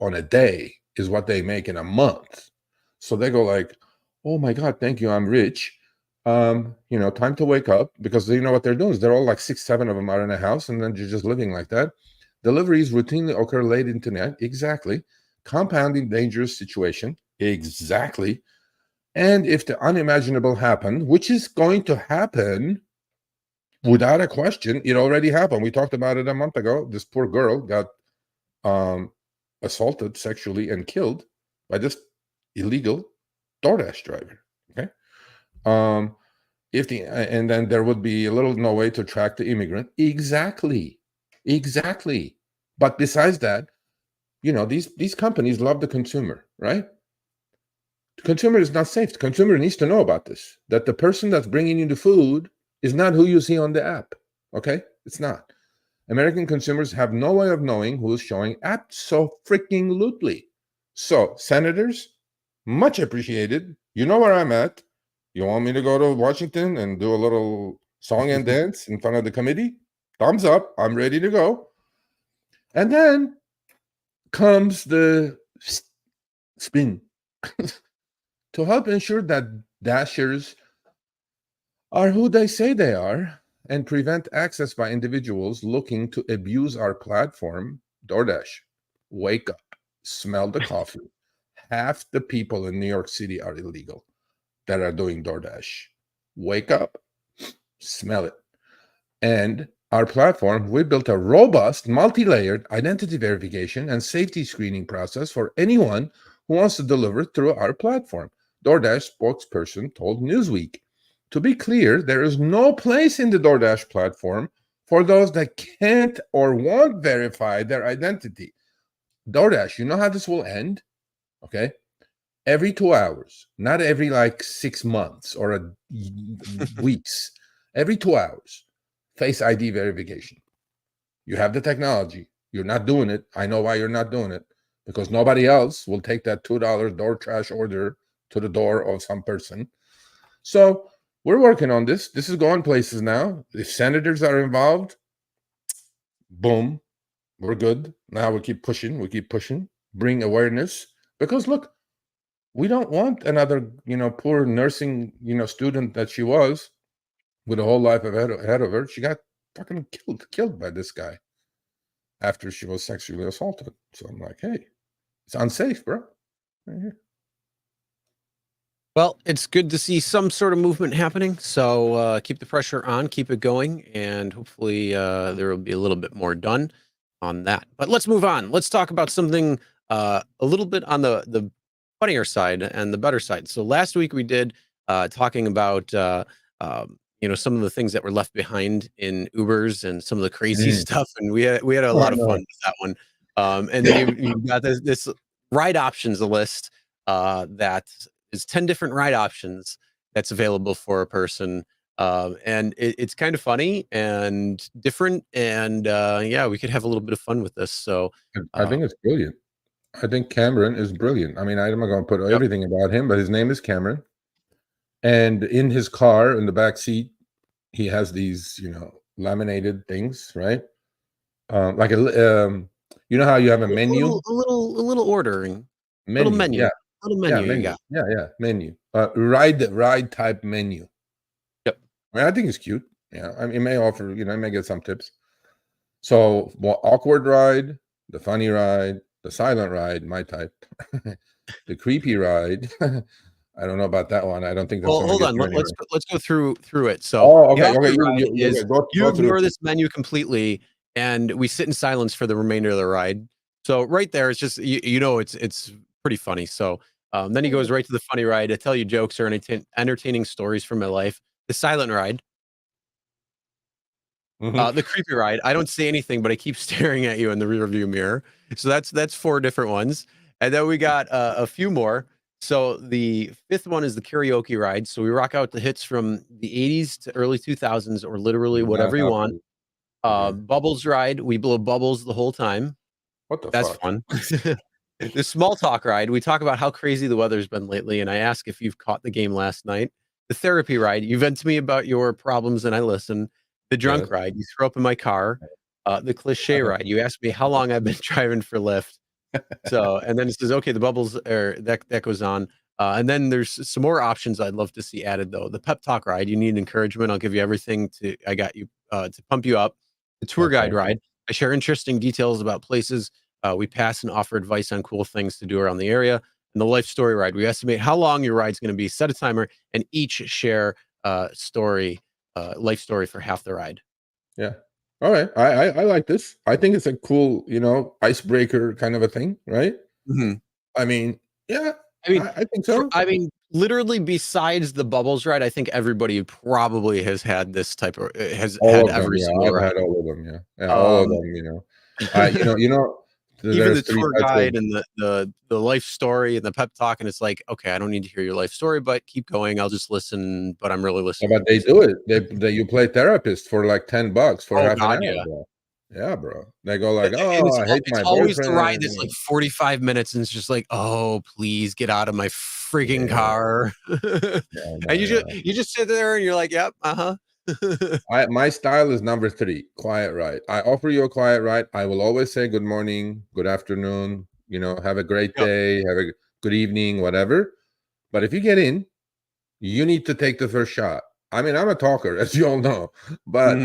on a day is what they make in a month. So they go like, oh my God, thank you, I'm rich. Time to wake up, because you know what they're doing is they're all like 6-7 of them are in a house, and then you're just living like that. Deliveries routinely occur late into night, exactly. Compounding dangerous situation, exactly. And if the unimaginable happened, which is going to happen, without a question, it already happened. We talked about it a month ago. This poor girl got assaulted sexually and killed by this illegal DoorDash driver. Okay. And then there would be no way to track the immigrant. Exactly. But besides that, these companies love the consumer, right? The consumer is not safe. The consumer needs to know about this, that the person that's bringing you the food is not who you see on the app, okay? It's not. American consumers have no way of knowing who is showing abso-freaking-lutely. So, senators, much appreciated. You know where I'm at. You want me to go to Washington and do a little song and dance in front of the committee? Thumbs up. I'm ready to go. And then comes the spin. To help ensure that Dashers are who they say they are and prevent access by individuals looking to abuse our platform, DoorDash, wake up, smell the coffee. Half the people in New York City are illegal that are doing DoorDash. Wake up, smell it. And our platform, we built a robust, multi-layered identity verification and safety screening process for anyone who wants to deliver through our platform. DoorDash spokesperson told Newsweek. To be clear, there is no place in the DoorDash platform for those that can't or won't verify their identity. DoorDash, you know how this will end? Okay. Every 2 hours, not every 6 months or weeks. Every 2 hours, Face ID verification. You have the technology. You're not doing it. I know why you're not doing it, because nobody else will take that $2 door trash order to the door of some person. So we're working on this. This is going places now. If senators are involved, boom, we're good. Now we keep pushing. Bring awareness, because look, we don't want another, poor nursing, student that she was, with a whole life ahead of her. She got fucking killed by this guy after she was sexually assaulted. So I'm like, hey, it's unsafe, bro. Right here. Well, it's good to see some sort of movement happening. So keep the pressure on, keep it going, and hopefully there will be a little bit more done on that. But let's move on. Let's talk about something a little bit on the funnier side and the better side. So last week we did talking about some of the things that were left behind in Ubers and some of the crazy stuff, and we had a lot of fun with that one. And then you got this ride options list that is 10 different ride options that's available for a person. And it's kind of funny and different. And yeah, we could have a little bit of fun with this. So I think it's brilliant. I think Cameron is brilliant. I mean, I'm not going to put everything about him, but his name is Cameron. And in his car, in the back seat, he has these, laminated things, right? Like how you have a menu? A little ordering. Menu, Little menu. yeah. Little menu you got. Yeah, menu. Ride type menu. Yep. I mean, I think it's cute. Yeah, I mean, it may offer, it may get some tips. So, awkward ride, the funny ride, the silent ride, my type, the creepy ride. I don't know about that one. I don't think that's. Well, hold on. Let's go through it. So, okay. You ignore this menu completely, and we sit in silence for the remainder of the ride. So, right there, it's just it's pretty funny. So, then he goes right to the funny ride. I tell you jokes or entertaining stories from my life. The silent ride. The creepy ride. I don't say anything, but I keep staring at you in the rearview mirror. So that's 4 different ones, and then we got a few more. So the 5th one is the karaoke ride. So we rock out the hits from the 80s to early 2000s, or literally whatever you want. Bubbles ride. We blow bubbles the whole time. What the That's fuck? fun. The small talk ride. We talk about how crazy the weather's been lately, and I ask if you've caught the game last night. The therapy ride. You vent to me about your problems, and I listen. The drunk ride. You throw up in my car. The cliche ride. You ask me how long I've been driving for Lyft. So, and then it says, okay, the bubbles, or that goes on. And then there's some more options I'd love to see added, though. The pep talk ride. You need encouragement. I'll give you everything I got you to pump you up. The tour guide ride. I share interesting details about places we pass and offer advice on cool things to do around the area. And the life story ride. We estimate how long your ride's going to be, set a timer, and each share life story for half the ride. Yeah. All right. I like this. I think it's a cool, icebreaker kind of a thing, right? I mean, yeah. I think so. I mean, literally, besides the bubbles ride, I think everybody probably has had this type of has had every single ride. I've had all of them. Yeah, all of them. Even the tour guide and the life story and the pep talk, and it's like, okay, I don't need to hear your life story, but keep going. I'll just listen, but I'm really listening. But they do it. You play therapist for like $10 for half an hour. Yeah. Bro. Yeah, bro. They go like, I hate my boyfriend. It's always the ride that's like 45 minutes, and it's just like, oh, please get out of my freaking car. And you just sit there and you're like, yep, my style is number 3, quiet ride. I offer you a quiet ride. I will always say good morning, good afternoon, have a great day, have a good evening, whatever. But if you get in, you need to take the first shot. I mean, I'm a talker, as you all know, but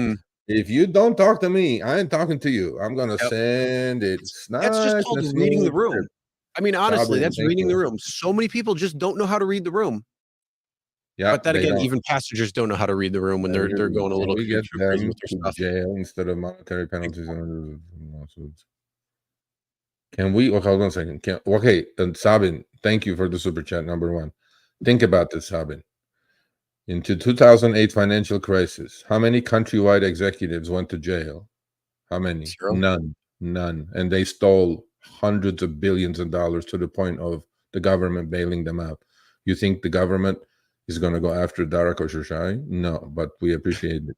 if you don't talk to me, I ain't talking to you. I'm gonna send it. That's just called reading the room. I mean, honestly, that's reading the room. So many people just don't know how to read the room. Yeah, but then again, even passengers don't know how to read the room when they're going a little too crazy with their stuff. Jail instead of monetary penalties and lawsuits. Can we? Okay, hold on a second. And Sabin, thank you for the super chat. Number 1. Think about this, Sabin. Into 2008 financial crisis, how many countrywide executives went to jail? How many? 0. None. And they stole hundreds of billions of dollars to the point of the government bailing them out. You think the government is going to go after Dara Khosrowshahi? No, but we appreciate it.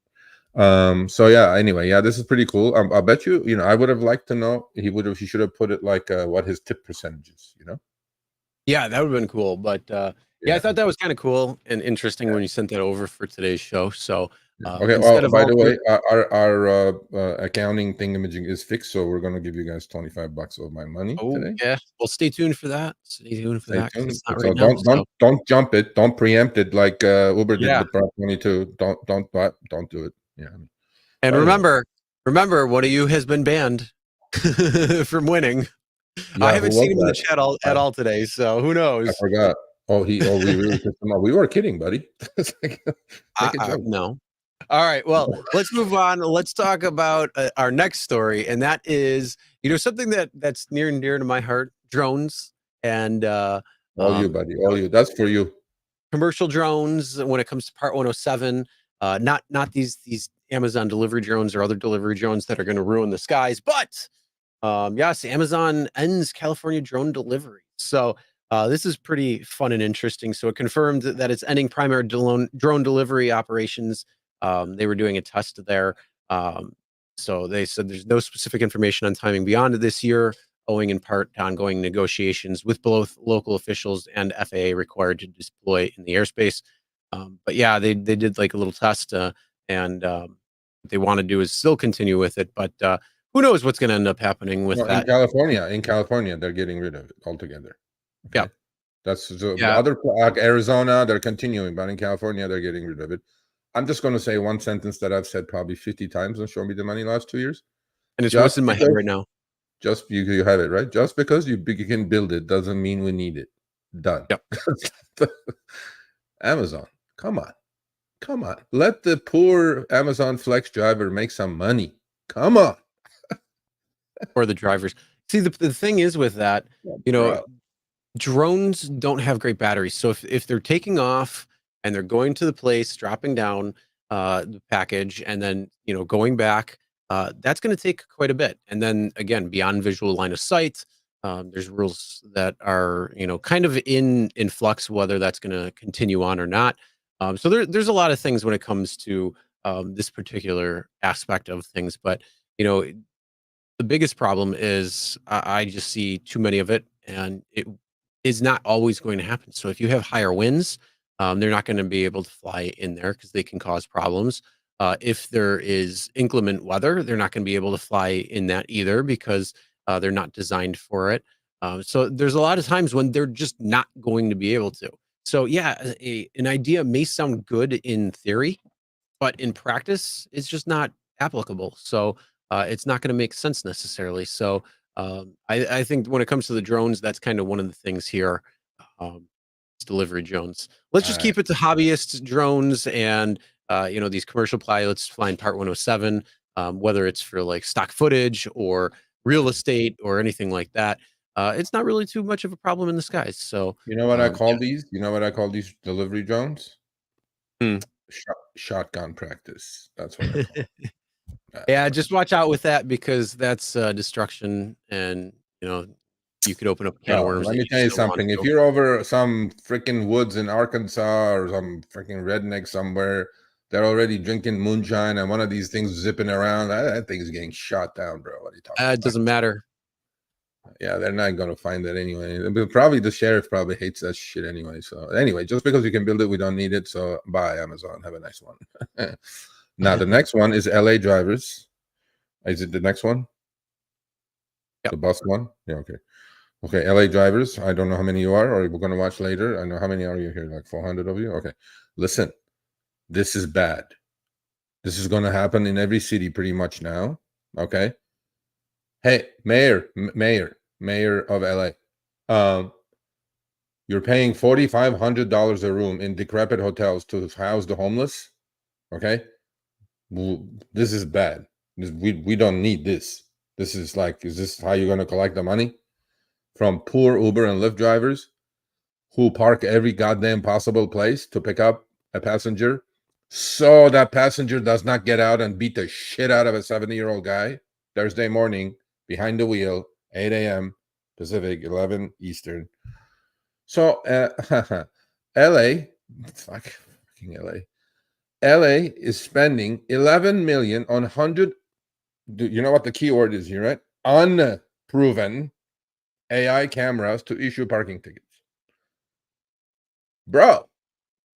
So yeah, anyway, yeah, this is pretty cool. I bet you, I would have liked to know, he should have put it like what his tip percentage is, Yeah, that would have been cool. But yeah, I Yeah. thought that was kind of cool and interesting when you sent that over for today's show. So Okay. instead Oh, of by all the doing, way, our accounting thingamajig is fixed, so we're gonna give you guys $25 of my money oh today. yeah, well, stay tuned for that. Stay tuned for Stay that because tuned. it's not So right now. So don't jump it. Don't preempt it like Uber did yeah, with Prop 22. Don't do it. Yeah. and But anyway, remember, one of you has been banned from winning. I yeah. Who haven't was seen him in the that? chat at all today, so who I knows? forgot. We really pissed him off. We were kidding, buddy. It's like, make a joke. No. All right. Well, let's move on. Let's talk about our next story, and that is, something that's near and dear to my heart: drones and All you, buddy. All you. That's for you. commercial drones. When it comes to Part 107, not these Amazon delivery drones or other delivery drones that are going to ruin the skies, but yes, Amazon ends California drone delivery. So this is pretty fun and interesting. So it confirmed that it's ending primary drone delivery operations. They were doing a test there. So they said there's no specific information on timing beyond this year, owing in part to ongoing negotiations with both local officials and FAA required to deploy in the airspace. But yeah, they did like a little test, and what they want to do is still continue with it. But who knows what's going to end up happening with No, that? In California, they're getting rid of it altogether. Yeah, Okay. That's the yeah, other, like Arizona, they're continuing, but in California, they're getting rid of it. I'm just going to say one sentence that I've said probably 50 times on Show Me the Money last 2 years. and it's what's Just in my head because, right now. you have it, right? Just because you can build it doesn't mean we need it. Done. Yep. Amazon, come on. Come on. Let the poor Amazon Flex driver make some money. Come on. Or the drivers. See, the thing is with that, you know, Bro. drones don't have great batteries. So if they're taking off and they're going to the place, dropping down the package, and then going back, that's going to take quite a bit. And then again, beyond visual line of sight, there's rules that are kind of in flux whether that's going to continue on or not. So there's a lot of things when it comes to this particular aspect of things, but you know the biggest problem is I just see too many of it, and it is not always going to happen. So if you have higher winds, they're not going to be able to fly in there because they can cause problems. If there is inclement weather, they're not going to be able to fly in that either because they're not designed for it. So there's a lot of times when they're just not going to be able to. So yeah, an idea may sound good in theory, but in practice, it's just not applicable. So it's not going to make sense necessarily. So I think when it comes to the drones, that's kind of one of the things here. It's delivery drones. Let's All just right. keep it to hobbyist drones and these commercial pilots flying Part 107, whether it's for like stock footage or real estate or anything like that. It's not really too much of a problem in the skies. So You know what I call these? You know what I call these delivery drones? yeah. Shotgun practice. That's what I call it. That's Yeah, what. just watch out with that because that's destruction, and you could open up a can of Bro, worms let that me you tell just you don't want something. If to. you're over some freaking woods in Arkansas or some freaking redneck somewhere, they're already drinking moonshine and one of these things zipping around. That thing's getting shot down, bro. What are you talking It about? doesn't matter. Yeah, they're not going to find that anyway. But probably the sheriff probably hates that shit anyway. So anyway, just because you can build it, we don't need it. So bye, Amazon. Have a nice one. Now the next one is LA drivers. Is it the next one? Yep. The bus one? Yeah, okay. Okay, LA drivers. I don't know how many you are, or we're going to watch later. I know how many are you here? Like 400 of you? Okay. Listen, this is bad. This is going to happen in every city pretty much now. Okay. Hey, mayor of LA. You're paying $4,500 a room in decrepit hotels to house the homeless. Okay. This is bad. We don't need this. This is like, is this how you're going to collect the money from poor Uber and Lyft drivers who park every goddamn possible place to pick up a passenger so that passenger does not get out and beat the shit out of a 70-year-old guy Thursday morning behind the wheel, 8 a.m. Pacific, 11 Eastern. So LA, fucking LA. LA is spending 11 million on 100. You know what the keyword is here, right? Unproven AI cameras to issue parking tickets. Bro,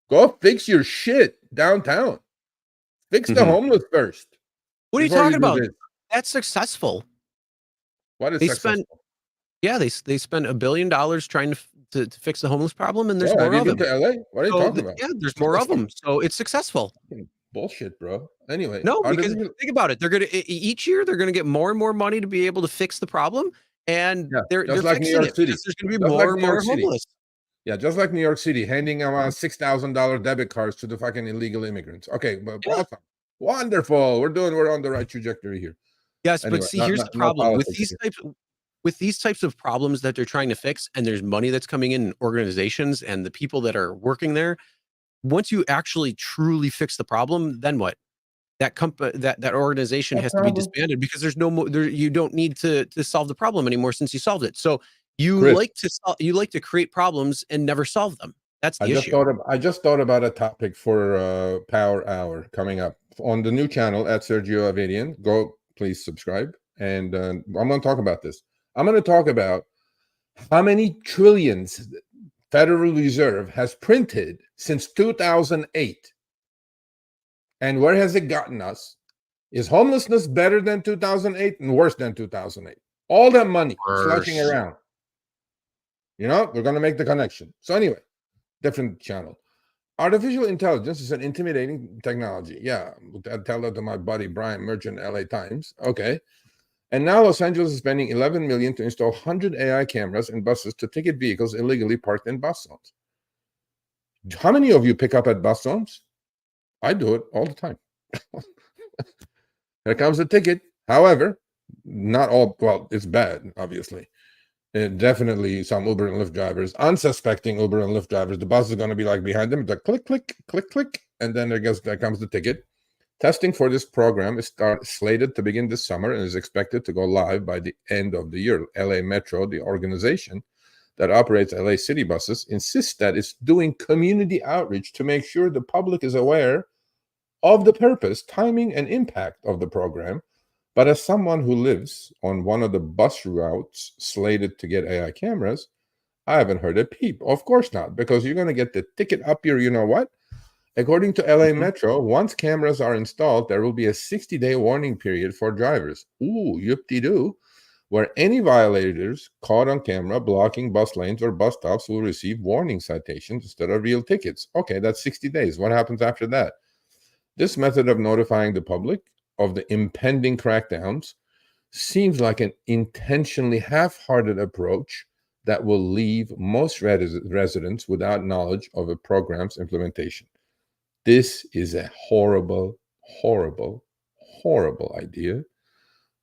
go fix your shit downtown. Fix the homeless first. What are you talking about? That's successful. What is successful? They spent $1 billion trying to fix the homeless problem, and there's more have you of been them. to LA? What are you talking about? Yeah, there's more of them, so it's successful. Bullshit, bro. Anyway, no, because think about it. They're gonna each year they're gonna get more and more money to be able to fix the problem, and they're like fixing it because there's gonna be more and more homeless. Yeah, just like New York City, handing around $6,000 debit cards to the fucking illegal immigrants. Okay, but awesome, wonderful. We're on the right trajectory here. Yes, anyway, but see, here's the problem with these types of problems that they're trying to fix, and there's money that's coming in organizations and the people that are working there. Once you actually truly fix the problem, then what? That organization has to be disbanded because there's no more. You don't need to solve the problem anymore since you solved it. So you like to create problems and never solve them. That's the issue. I just thought about a topic for Power Hour coming up on the new channel at Sergio Avedian. Go, please subscribe. And I'm going to talk about this. I'm going to talk about how many trillions Federal Reserve has printed since 2008. And where has it gotten us? Is homelessness better than 2008 and worse than 2008? All that money slushing around. You know, we're going to make the connection. So anyway, different channel. Artificial intelligence is an intimidating technology. Yeah, I'll tell that to my buddy Brian Merchant, LA Times. Okay. And now Los Angeles is spending 11 million to install 100 AI cameras in buses to ticket vehicles illegally parked in bus zones. How many of you pick up at bus zones? I do it all the time. Here comes the ticket. However, not all, well, it's bad, obviously. Definitely some Uber and Lyft drivers, unsuspecting Uber and Lyft drivers, the bus is going to be like behind them. It's like click, click, click, click. And then there comes the ticket. Testing for this program is slated to begin this summer and is expected to go live by the end of the year. LA Metro, the organization that operates LA city buses, insists that it's doing community outreach to make sure the public is aware of the purpose, timing, and impact of the program. But as someone who lives on one of the bus routes slated to get AI cameras, I haven't heard a peep. Of course not, because you're going to get the ticket up your you-know-what. According to LA Metro, once cameras are installed, there will be a 60-day warning period for drivers. Ooh, yip-de-doo. Where any violators caught on camera blocking bus lanes or bus stops will receive warning citations instead of real tickets. Okay, that's 60 days. What happens after that? This method of notifying the public of the impending crackdowns seems like an intentionally half-hearted approach that will leave most residents without knowledge of a program's implementation. This is a horrible, horrible, horrible idea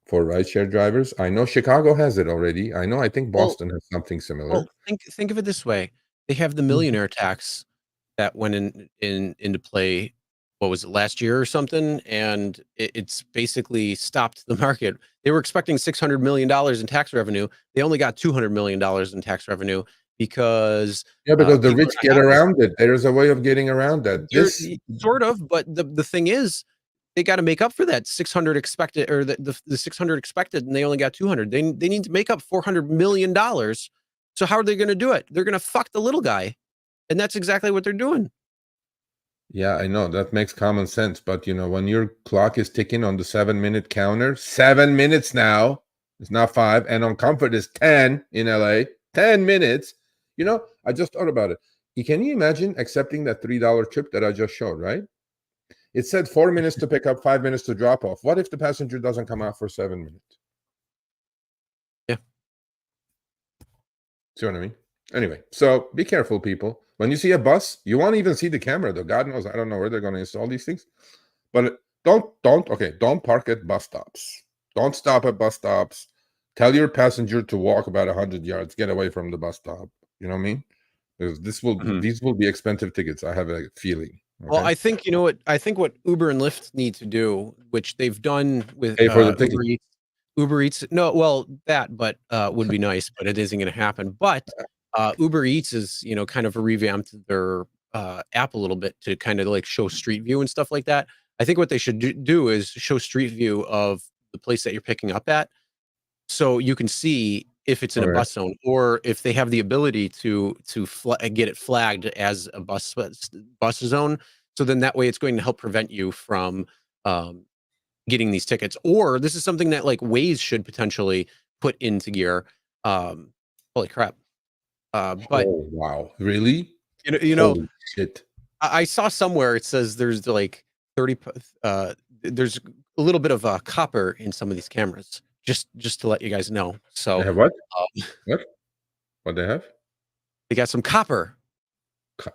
for rideshare drivers. I know Chicago has it already. I think Boston has something similar. Well, think of it this way. They have the millionaire tax that went into play, what was it, last year or something? And it's basically stopped the market. They were expecting $600 million in tax revenue. They only got $200 million in tax revenue because the rich get around it. There's a way of getting around that. Sort of, but the thing is, they got to make up for that 600 expected, or the 600 expected, and they only got 200. They need to make up $400 million. So how are they going to do it? They're going to fuck the little guy, and that's exactly what they're doing. Yeah, I know that makes common sense, but you know, when your clock is ticking on the 7-minute counter, 7 minutes now, it's not 5, and on comfort is 10 in LA, 10 minutes. You know, I just thought about it. Can you imagine accepting that $3 trip that I just showed, right? It said 4 minutes to pick up, 5 minutes to drop off. What if the passenger doesn't come out for 7 minutes? Yeah. See what I mean? Anyway, so be careful, people. When you see a bus, you won't even see the camera, though. God knows, I don't know where they're going to install these things. But don't park at bus stops. Don't stop at bus stops. Tell your passenger to walk about 100 yards, get away from the bus stop. You know what I mean? Because these will be expensive tickets. I have a feeling. Okay? Well, I think, you know what? I think what Uber and Lyft need to do, which they've done with Uber Eats. No, well, that, but would be nice, but it isn't going to happen. But Uber Eats is, you know, kind of revamped their app a little bit to kind of like show street view and stuff like that. I think what they should do is show street view of the place that you're picking up at, so you can see if it's in a Okay. bus zone, or if they have the ability to get it flagged as a bus zone. So then that way it's going to help prevent you from getting these tickets. Or this is something that like Waze should potentially put into gear. Holy crap! But Oh wow, really? you know, Holy shit. I saw somewhere it says there's like 30. There's a little bit of copper in some of these cameras. Just to let you guys know. So They have what? um, What they have? they got some copper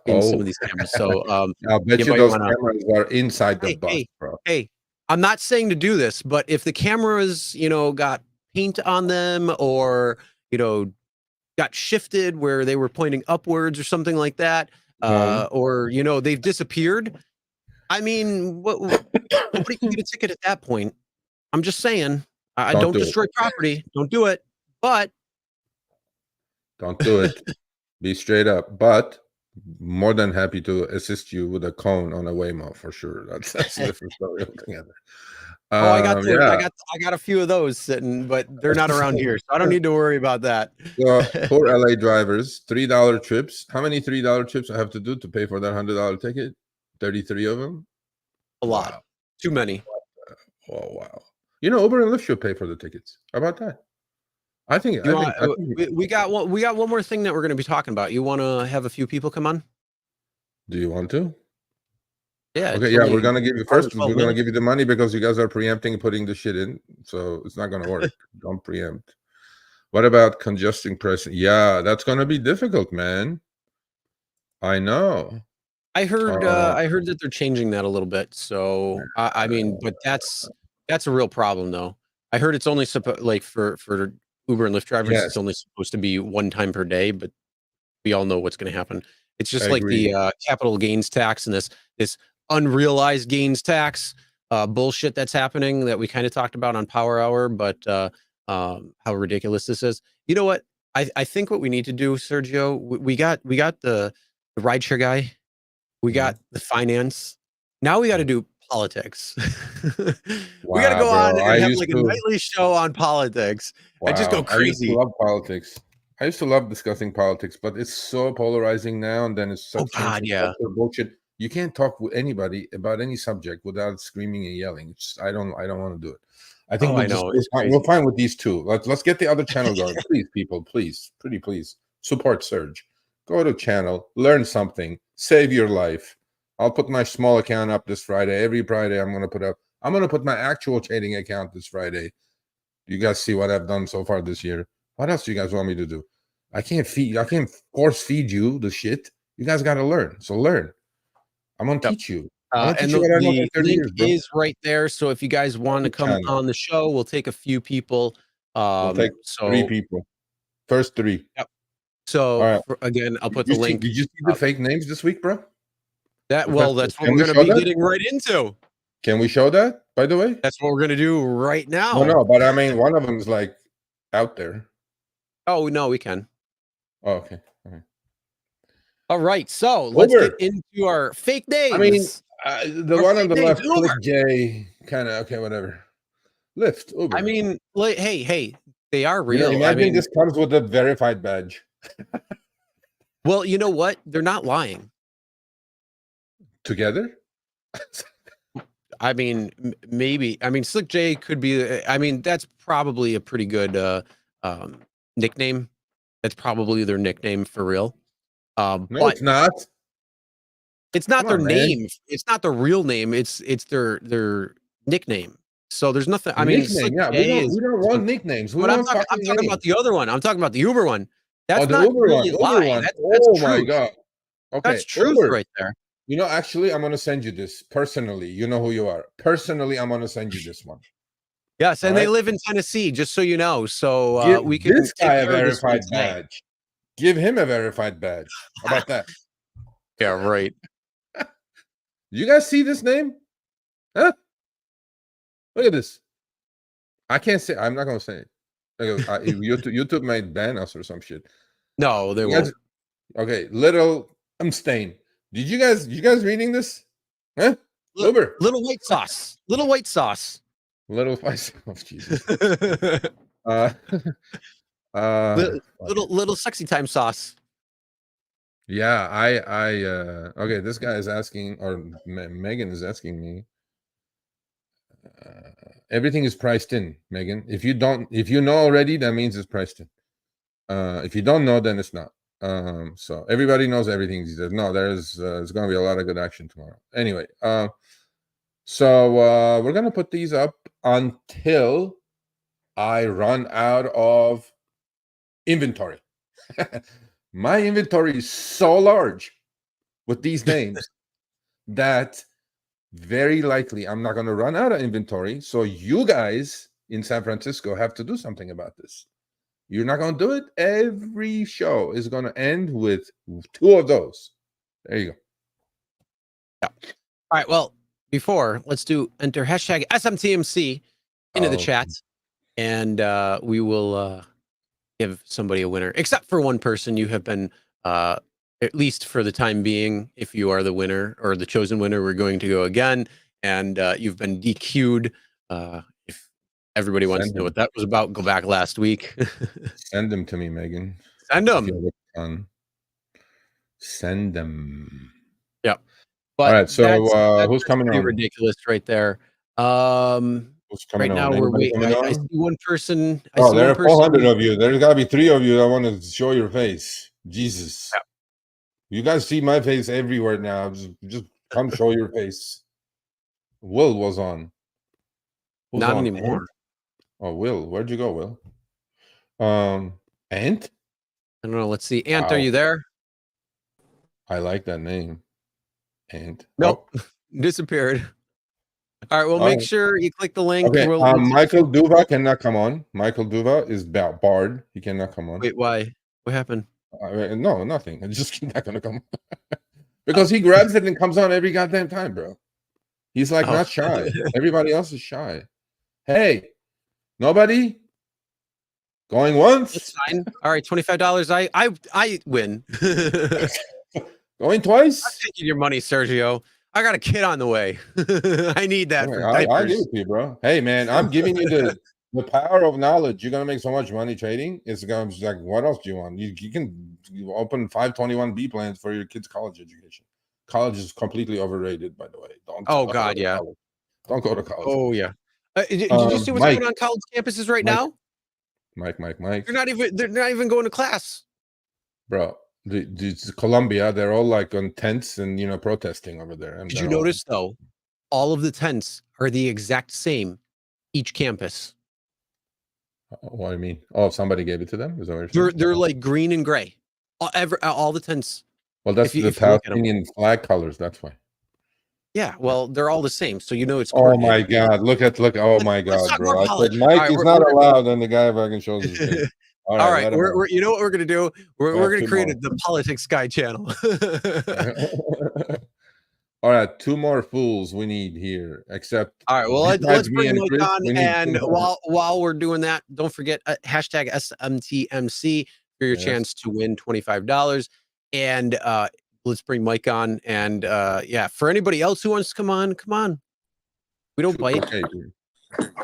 in some Oh, of these cameras. So I'll bet you you might those want to. cameras are inside the Hey, bus, hey, bro. hey! I'm not saying to do this, but if the cameras, got paint on them, or got shifted where they were pointing upwards or something like that, or they've disappeared. I mean, nobody can get a ticket at that point. I'm just saying, I Don't don't do it. destroy property. Don't do it. But Don't do it. Be straight up. But more than happy to assist you with a cone on a Waymo for sure. That's a different story altogether. oh, I got those. Yeah. I got a few of those sitting, but they're not around here, so I don't need to worry about that. So poor LA drivers, $3 trips. How many $3 trips I have to do to pay for that $100 ticket? 33 of them. A lot. Wow. Too many. Oh wow. Uber and Lyft should pay for the tickets. How about that? I think You I want? think I think We got one. We got one more thing that we're going to be talking about. You want to have a few people come on? Do you want to? Yeah. Okay, It's yeah, only we're gonna give you probably first. We're 12 gonna minutes. give you the money because you guys are preempting putting the shit in, so it's not gonna work. Don't preempt. What about congesting pricing? Yeah, that's gonna be difficult, man. I know. I heard. Uh, I heard that they're changing that a little bit. So I mean, but that's a real problem, though. I heard it's only like for Uber and Lyft drivers, it's yes, only supposed to be one time per day, but we all know what's going to happen. It's I just like agree. the capital gains tax and this unrealized gains tax bullshit that's happening that we kind of talked about on Power Hour, but how ridiculous this is. You know what? I think what we need to do, Sergio, we got the rideshare guy, we got Mhm. the finance. Now we got to do politics. We got to Wow, go on bro. and have like a nightly show on politics and just go Wow. I used to crazy. love politics. I used to love discussing politics, but it's so polarizing now, and then it's Oh such God, yeah. bullshit. You can't talk with anybody about any subject without screaming and yelling. I don't want to do it. I think Oh, I know. It's we'll crazy. find with these two. Let's get the other channel going. Please, people, please, pretty please. Support Surge. Go to channel, learn something, save your life. I'll put my small account up this Friday. Every Friday I'm gonna put my actual trading account this Friday. You guys see what I've done so far this year. What else do you guys want me to do? I can't force feed you the shit. You guys got to learn. So learn. I'm gonna Yep. teach you. I'm gonna teach And you what I know for the 30 link years, bro. is right there. So if you guys want to Every come channel. on the show, we'll take a few people. We'll take 3 So people. First 3. yep. All So right. again, I'll put the link. Did you see the fake names this week, bro? That's what Can we're we going to show be that? getting right into. Can we show that, by the way? That's what we're going to do right No, now. no, but I mean one of them is like out there. Oh no, we can. Oh, okay. All right. All right. So let's get Uber. into our fake I mean, names. the Our one on fake the names. left, click Uber. J, kind of okay, whatever. Lyft, I Uber. mean, like, hey, they are real. I Imagine mean, this comes with a verified badge. well, you know what? They're not lying. Together? I mean, maybe. I mean, Slick J could be. I mean, that's probably a pretty good um, nickname. That's probably their nickname for real. No, But it's not. it's not Come their on, man. name. It's not their real name. It's their nickname. So there's nothing. I mean, Nickname. Slick Yeah, J we don't is one, want nicknames. We but want I'm fucking talking about names. the other one. I'm talking about the Uber one. Oh, That's the not Uber one. really Uber lying. one. That's Oh my truth. god. Okay, That's truth Uber. right there. Actually, I'm gonna send you this personally. You know who you are. Personally, I'm gonna send you this one. Yes, All and they right. live in Tennessee, just so you know. Give So we can this take guy a care of this one verified today. badge. Give him a verified badge. How about that? Yeah, right. You guys see this name? Huh? Look at this. I can't say. I'm not gonna say it. YouTube might ban us or some shit. No, they You won't. guys, okay, little Stain. Did you guys reading this? Huh? Uber. Little white sauce. Little white sauce. Little spice. Oh, Jesus. Little sexy time sauce. Yeah, okay, this guy is asking, or Megan is asking me. Everything is priced in, Megan. If you know already, that means it's priced in. If you don't know, then it's not. So everybody knows everything. No, there's going to be a lot of good action tomorrow. Anyway, so we're going to put these up until I run out of inventory. My inventory is so large with these names that very likely I'm not going to run out of inventory. So you guys in San Francisco have to do something about this. You're not going to do it. Every show is going to end with 2 of those. There you go. Yeah. All right. Well, let's enter hashtag SMTMC into the chat, and we will give somebody a winner, except for one person. You have been, at least for the time being, if you are the winner or the chosen winner, we're going to go again, and you've been DQ'd. If everybody wants to know what that was about, go back last week. Send them to me, Megan. Send them. Send them. Yeah. But all right. So who's coming on? Ridiculous, right there. Who's coming right now on? we're waiting. I see one person. There are 400 of you. There's got to be 3 of you that want to show your face. Jesus. Yeah. You guys see my face everywhere now. Just come show your face. Will was on. Who's not on? Anymore. Ant? Oh, Will. Where'd you go, Will? Ant? I don't know. Let's see. Ant, are you there? I like that name. Ant. Nope. Disappeared. All right. Well, make sure you click the link. Okay. Michael Duva cannot come on. Michael Duva is barred. He cannot come on. Wait, why? What happened? No, nothing. It's just not going to come because he grabs it and comes on every goddamn time, bro. He's like not shy. Everybody else is shy. Hey, nobody going once. That's fine. All right, $25. I win. Going twice. I'm taking your money, Sergio. I got a kid on the way. I need that. I'll give it to you, bro. Hey, man, I'm giving you the power of knowledge. You're gonna make so much money trading. It's gonna be like, what else do you want? You can open 521B plans for your kids' college education. College is completely overrated, by the way. Don't go to college. Oh yeah. Did you see what's going on college campuses right now? Mike. They're not even going to class, bro. The Columbia, they're all like on tents and protesting over there. Did you notice though? All of the tents are the exact same, each campus. What do you mean? Oh, somebody gave it to them? Is that what you're saying? They're like green and gray. All the tents. Well, that's the Palestinian flag colors. That's why. Yeah, well, they're all the same, so it's. Oh my God! Look! Oh my God, bro! I said Mike is not allowed, and the guy fucking shows his face. All right, we're you know what we're gonna do? We're gonna create the Politics Guy channel. All right, 2 more fools we need here. Except, all right, well, let's bring Mike on, and while we're doing that, don't forget hashtag SMTMC for your chance to win $25. And let's bring Mike on, and for anybody else who wants to come on. We don't bite.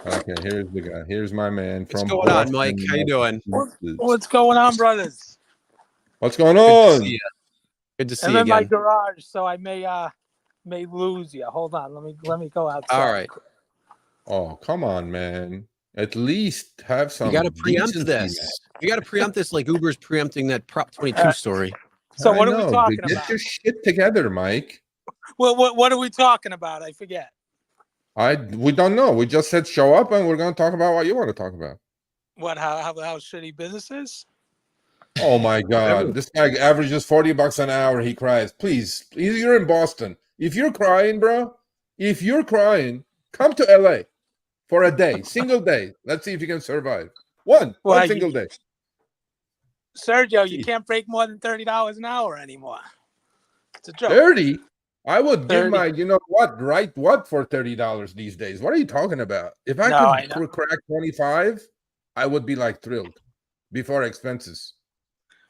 Okay, here's the guy. Here's my man from. What's going on, Mike? How you doing? What's going on, brothers? What's going on? Good to see you. I'm in my again. garage, so I may lose you. Hold on, let me go outside. All right. Oh, come on, man. At least have some. You got to preempt this. Man. You got to preempt this like Uber's preempting that Prop 22 story. So what are we talking about? Get your shit together, Mike. Well, what are we talking about? I forget. We don't know. We just said show up, and we're going to talk about what you want to talk about. What? How shitty business is? Oh my God! This guy averages $40 an hour. He cries. Please, you're in Boston. If you're crying, bro, come to LA for a day, single day. Let's see if you can survive. One single day. Sergio, you can't break more than $30 an hour anymore. It's a joke. 30? I would give my, what for $30 these days? What are you talking about? If I could crack 25, I would be like thrilled before expenses.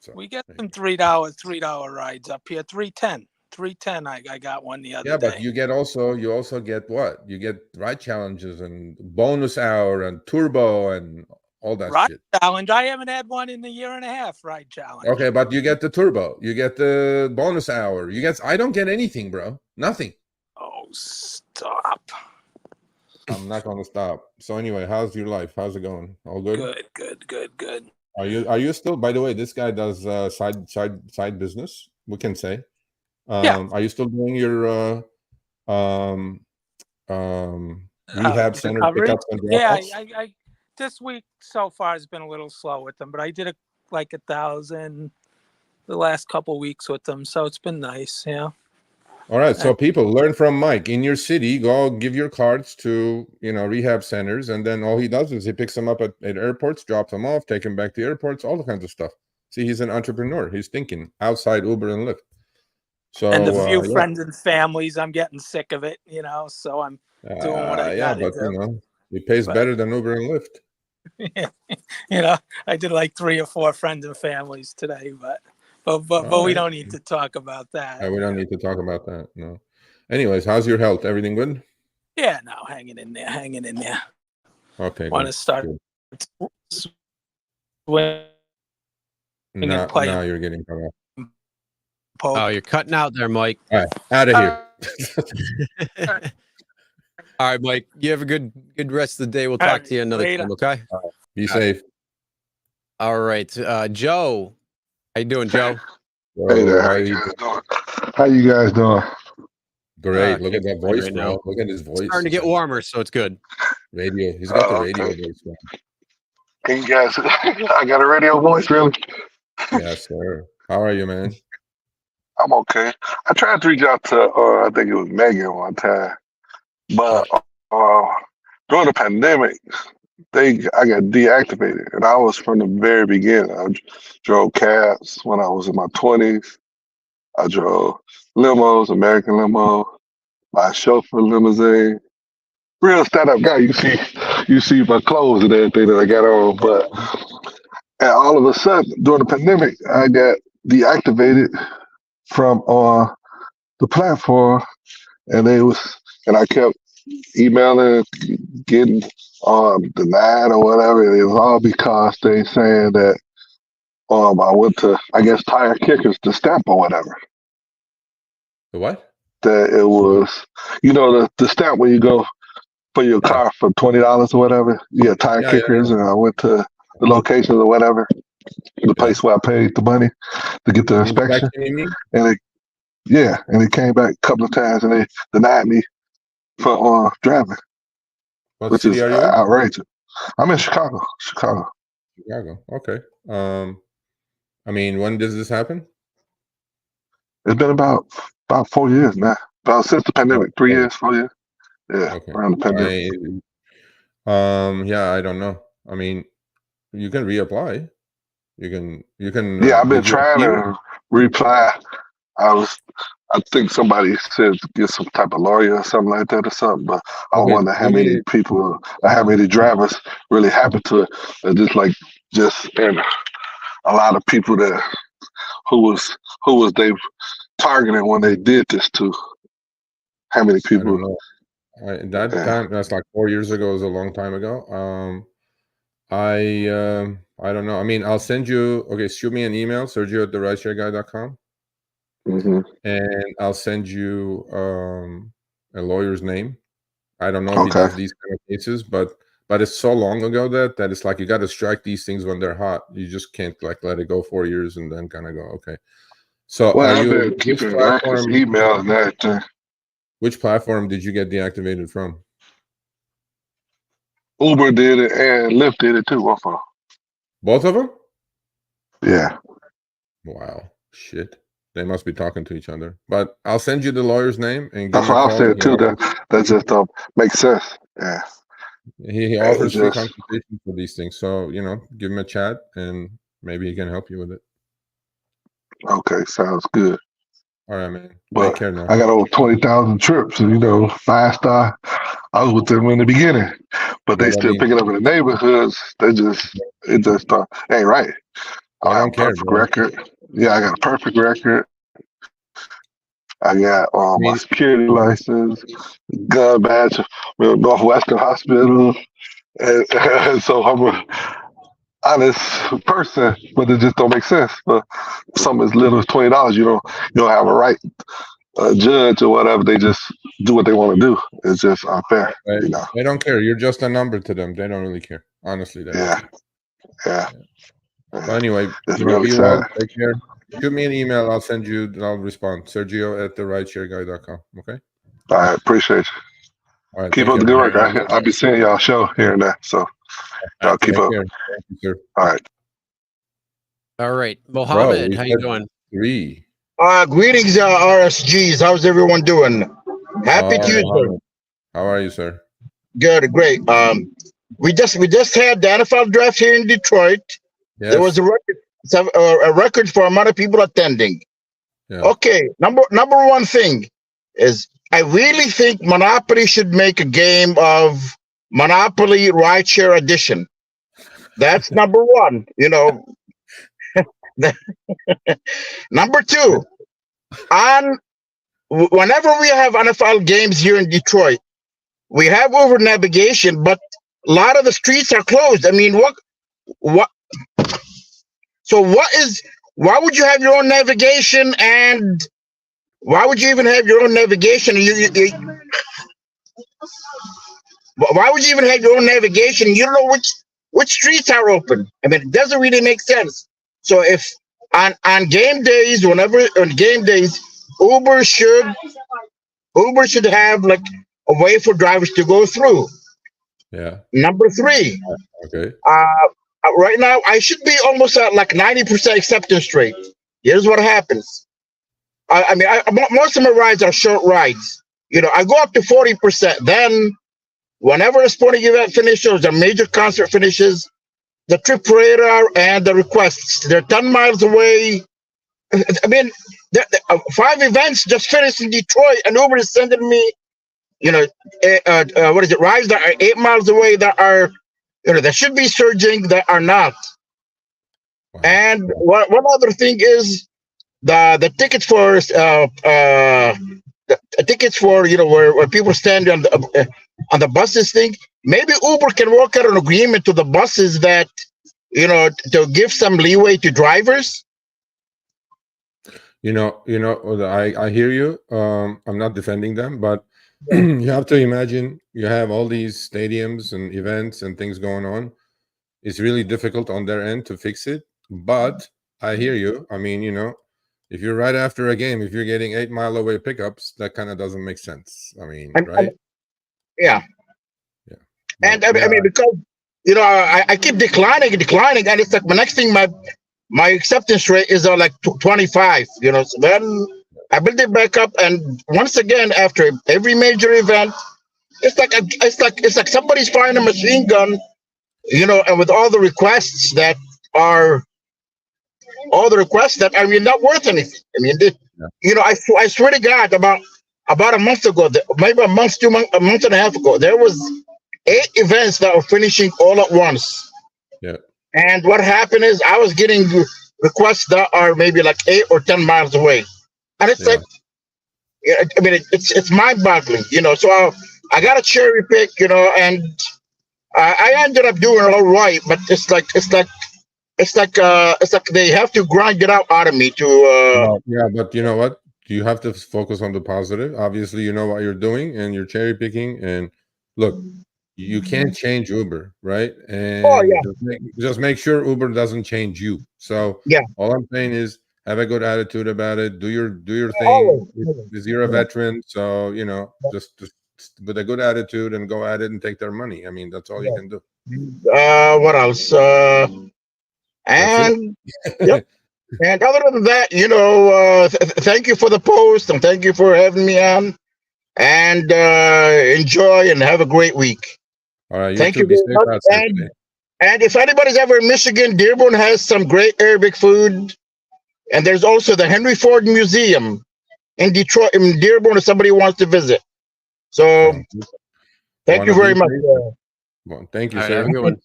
So, we get some $3 rides up here, $3.10 310. I got one the other Yeah, day. but you also get what? You get ride challenges and bonus hour and turbo and all that Ride shit. challenge. I haven't had one in a year and a half. Ride challenge. Okay, but you get the turbo, you get the bonus hour, I don't get anything, bro. Nothing. Oh, stop. I'm not gonna stop. So anyway, how's your life? How's it going? All good? Good. Are you still, by the way, this guy does side business, we can say. Yeah. Are you still doing your rehab center recovery? pickups and Yeah, drop-offs? I this week so far has been a little slow with them, but I did like 1,000 the last couple weeks with them, so it's been nice. Yeah. All right, so people learn from Mike. In your city, go give your cards to rehab centers, and then all he does is he picks them up at airports, drops them off, take them back to airports, all the kinds of stuff. See, he's an entrepreneur. He's thinking outside Uber and Lyft. So and the few friends and families, I'm getting sick of it, so I'm doing what I gotta but do. it pays better than Uber and Lyft. I did like 3 or 4 friends and families today, but we don't need to talk about that. We don't need to talk about that. No. Anyways, how's your health? Everything good? Yeah, no, hanging in there. Okay. Want to start swinging and playing. Now you're getting cut off. Oh, you're cutting out there, Mike. All right, out of here. All right, Mike. You have a good rest of the day. We'll talk to you another time, okay? Be safe. All right. Joe. How you doing, Joe? Hey there, how you guys doing? How you guys doing? Great. Look at that voice right now. now. Look at his voice. It's starting to get warmer, so it's good. Radio. He's got the radio voice now. Can you guys? I got a radio voice, really? Yes, sir. How are you, man? I'm okay. I tried to reach out to, I think it was Megan one time, but during the pandemic, I got deactivated, and I was from the very beginning. I drove cabs when I was in my 20s. I drove limos, American limo, my chauffeur limousine. Real stand-up guy. You see my clothes and everything that I got on, but and all of a sudden during the pandemic, I got deactivated from the platform, and I kept emailing, getting denied or whatever. And it was all because they saying that I went to, I guess, Tire Kickers to stamp or whatever. The what? That it was, the stamp when you go for your car for $20 or whatever. Yeah, Tire Kickers, and I went to the location or whatever, the place where I paid the money to get the inspection, and it came back a couple of times, and they denied me for driving, which is outrageous. I'm in Chicago. Chicago. Okay. I mean, when does this happen? It's been about 4 years now. About since the pandemic, 3 years, 4 years. Yeah, around the pandemic. I don't know. I mean, you can reapply. You can. Yeah, I've been trying to reply. I think somebody said get some type of lawyer or something like that or something. But I wonder how many people, how many drivers really happen to it. And and a lot of people that who was they targeting when they did this to. How many people? That's like 4 years ago. It was a long time ago. I don't know. I mean, I'll send you. Okay, shoot me an email, Sergio at Rideshareguy.com. Mm-hmm. And I'll send you a lawyer's name. I don't know if he does these kind of cases, but it's so long ago that it's like you got to strike these things when they're hot. You just can't like let it go 4 years and then kind of go okay. So I've been keeping records, email and everything. Which platform did you get deactivated from? Uber did it and Lyft did it too. Both of them? Yeah. Wow. Shit. They must be talking to each other. But I'll send you the lawyer's name and that's what I said too. That just don't make sense. Yeah. He offers free consultation for these things. So, give him a chat and maybe he can help you with it. Okay, sounds good. All right, man. But take care now. I got over 20,000 trips, and 5-star. I was with them in the beginning, but they still picking up in the neighborhoods. It just ain't right. I have a perfect record. Yeah, I got a perfect record. I got my security license, gun badge, with Northwestern Hospital, and so I'm a honest person, but it just don't make sense. But something as little as $20, you don't have a right. Judge or whatever, they just do what they want to do. It's just unfair, you know. They don't care. You're just a number to them. They don't really care. Honestly, they don't care. Yeah. But anyway, It's be really well. sad. Take care. Shoot me an email. I'll respond. Sergio at rideshareguy.com. Okay. All right, appreciate you. All right. Keep up the good work. I'll be seeing y'all show here and there. So y'all keep up. Care. Thank you, sir. All right. All right. Mohammed, how you doing? 3. Greetings, RSGs. How's everyone doing? Happy Tuesday. Mohammed. How are you, sir? Good, great. We just had the NFL draft here in Detroit. Yes. There was a record for amount of people attending. Yeah. Okay, number one thing is I really think Monopoly should make a game of Monopoly Rideshare Edition. That's number one. You know. Number two, whenever we have NFL games here in Detroit, we have over navigation, but a lot of the streets are closed. I mean, what? So why would you have your own navigation, and why would you even have your own navigation? Why would you even have your own navigation? You don't know which streets are open. I mean, it doesn't really make sense. So if on game days, Uber should have like a way for drivers to go through. Yeah. Number 3. Okay. Right now I should be almost at like 90% acceptance rate. Here's what happens. I mean, most of my rides are short rides. You know, I go up to 40%. Then whenever a sporting event finishes or a major concert finishes, the trip radar and the requests, they're 10 miles away. I mean, 5 events just finished in Detroit, and Uber is sending me, you know, rides that are 8 miles away that are, you know, that should be surging that are not. Wow. And one other thing is the tickets for the tickets for, you know, where people stand on the buses thing. Maybe Uber can work out an agreement to the buses that, you know, to give some leeway to drivers. You know, I hear you. I'm not defending them, but you have to imagine you have all these stadiums and events and things going on. It's really difficult on their end to fix it, but I hear you. I mean, you know, if you're right after a game, if you're getting 8 mile away pickups, that kind of doesn't make sense. I mean, right? Yeah. And I mean, because, you know, I keep declining, and it's like my next thing, my acceptance rate is like 25. You know, so then I build it back up, and once again, after every major event, it's like somebody's firing a machine gun, you know, and with all the requests that are I mean, not worth anything. I mean, you know, I swear to God, about a month ago, maybe a month and a half ago, there was 8 events that were finishing all at once. Yeah. And what happened is I was getting requests that are maybe like 8 or 10 miles away, and it's like, I mean, it's mind-boggling, you know. So I got a cherry pick, you know, and I ended up doing all right, but it's like they have to grind it out of me to. Yeah, but you know what? You have to focus on the positive. Obviously, you know what you're doing, and you're cherry picking. And look, you can't change Uber, right? And just make sure Uber doesn't change you. So all I'm saying is have a good attitude about it. Do your thing. Because you're a veteran, so you know, just with a good attitude and go at it and take their money. I mean, that's all you can do. What else? And and other than that, you know, thank you for the post, and thank you for having me on. And enjoy and have a great week. All right, thank you very much. And if anybody's ever in Michigan, Dearborn has some great Arabic food. And there's also the Henry Ford Museum in Detroit, in Dearborn, if somebody wants to visit. So thank you very much. Well, thank you, All sir. right, everyone.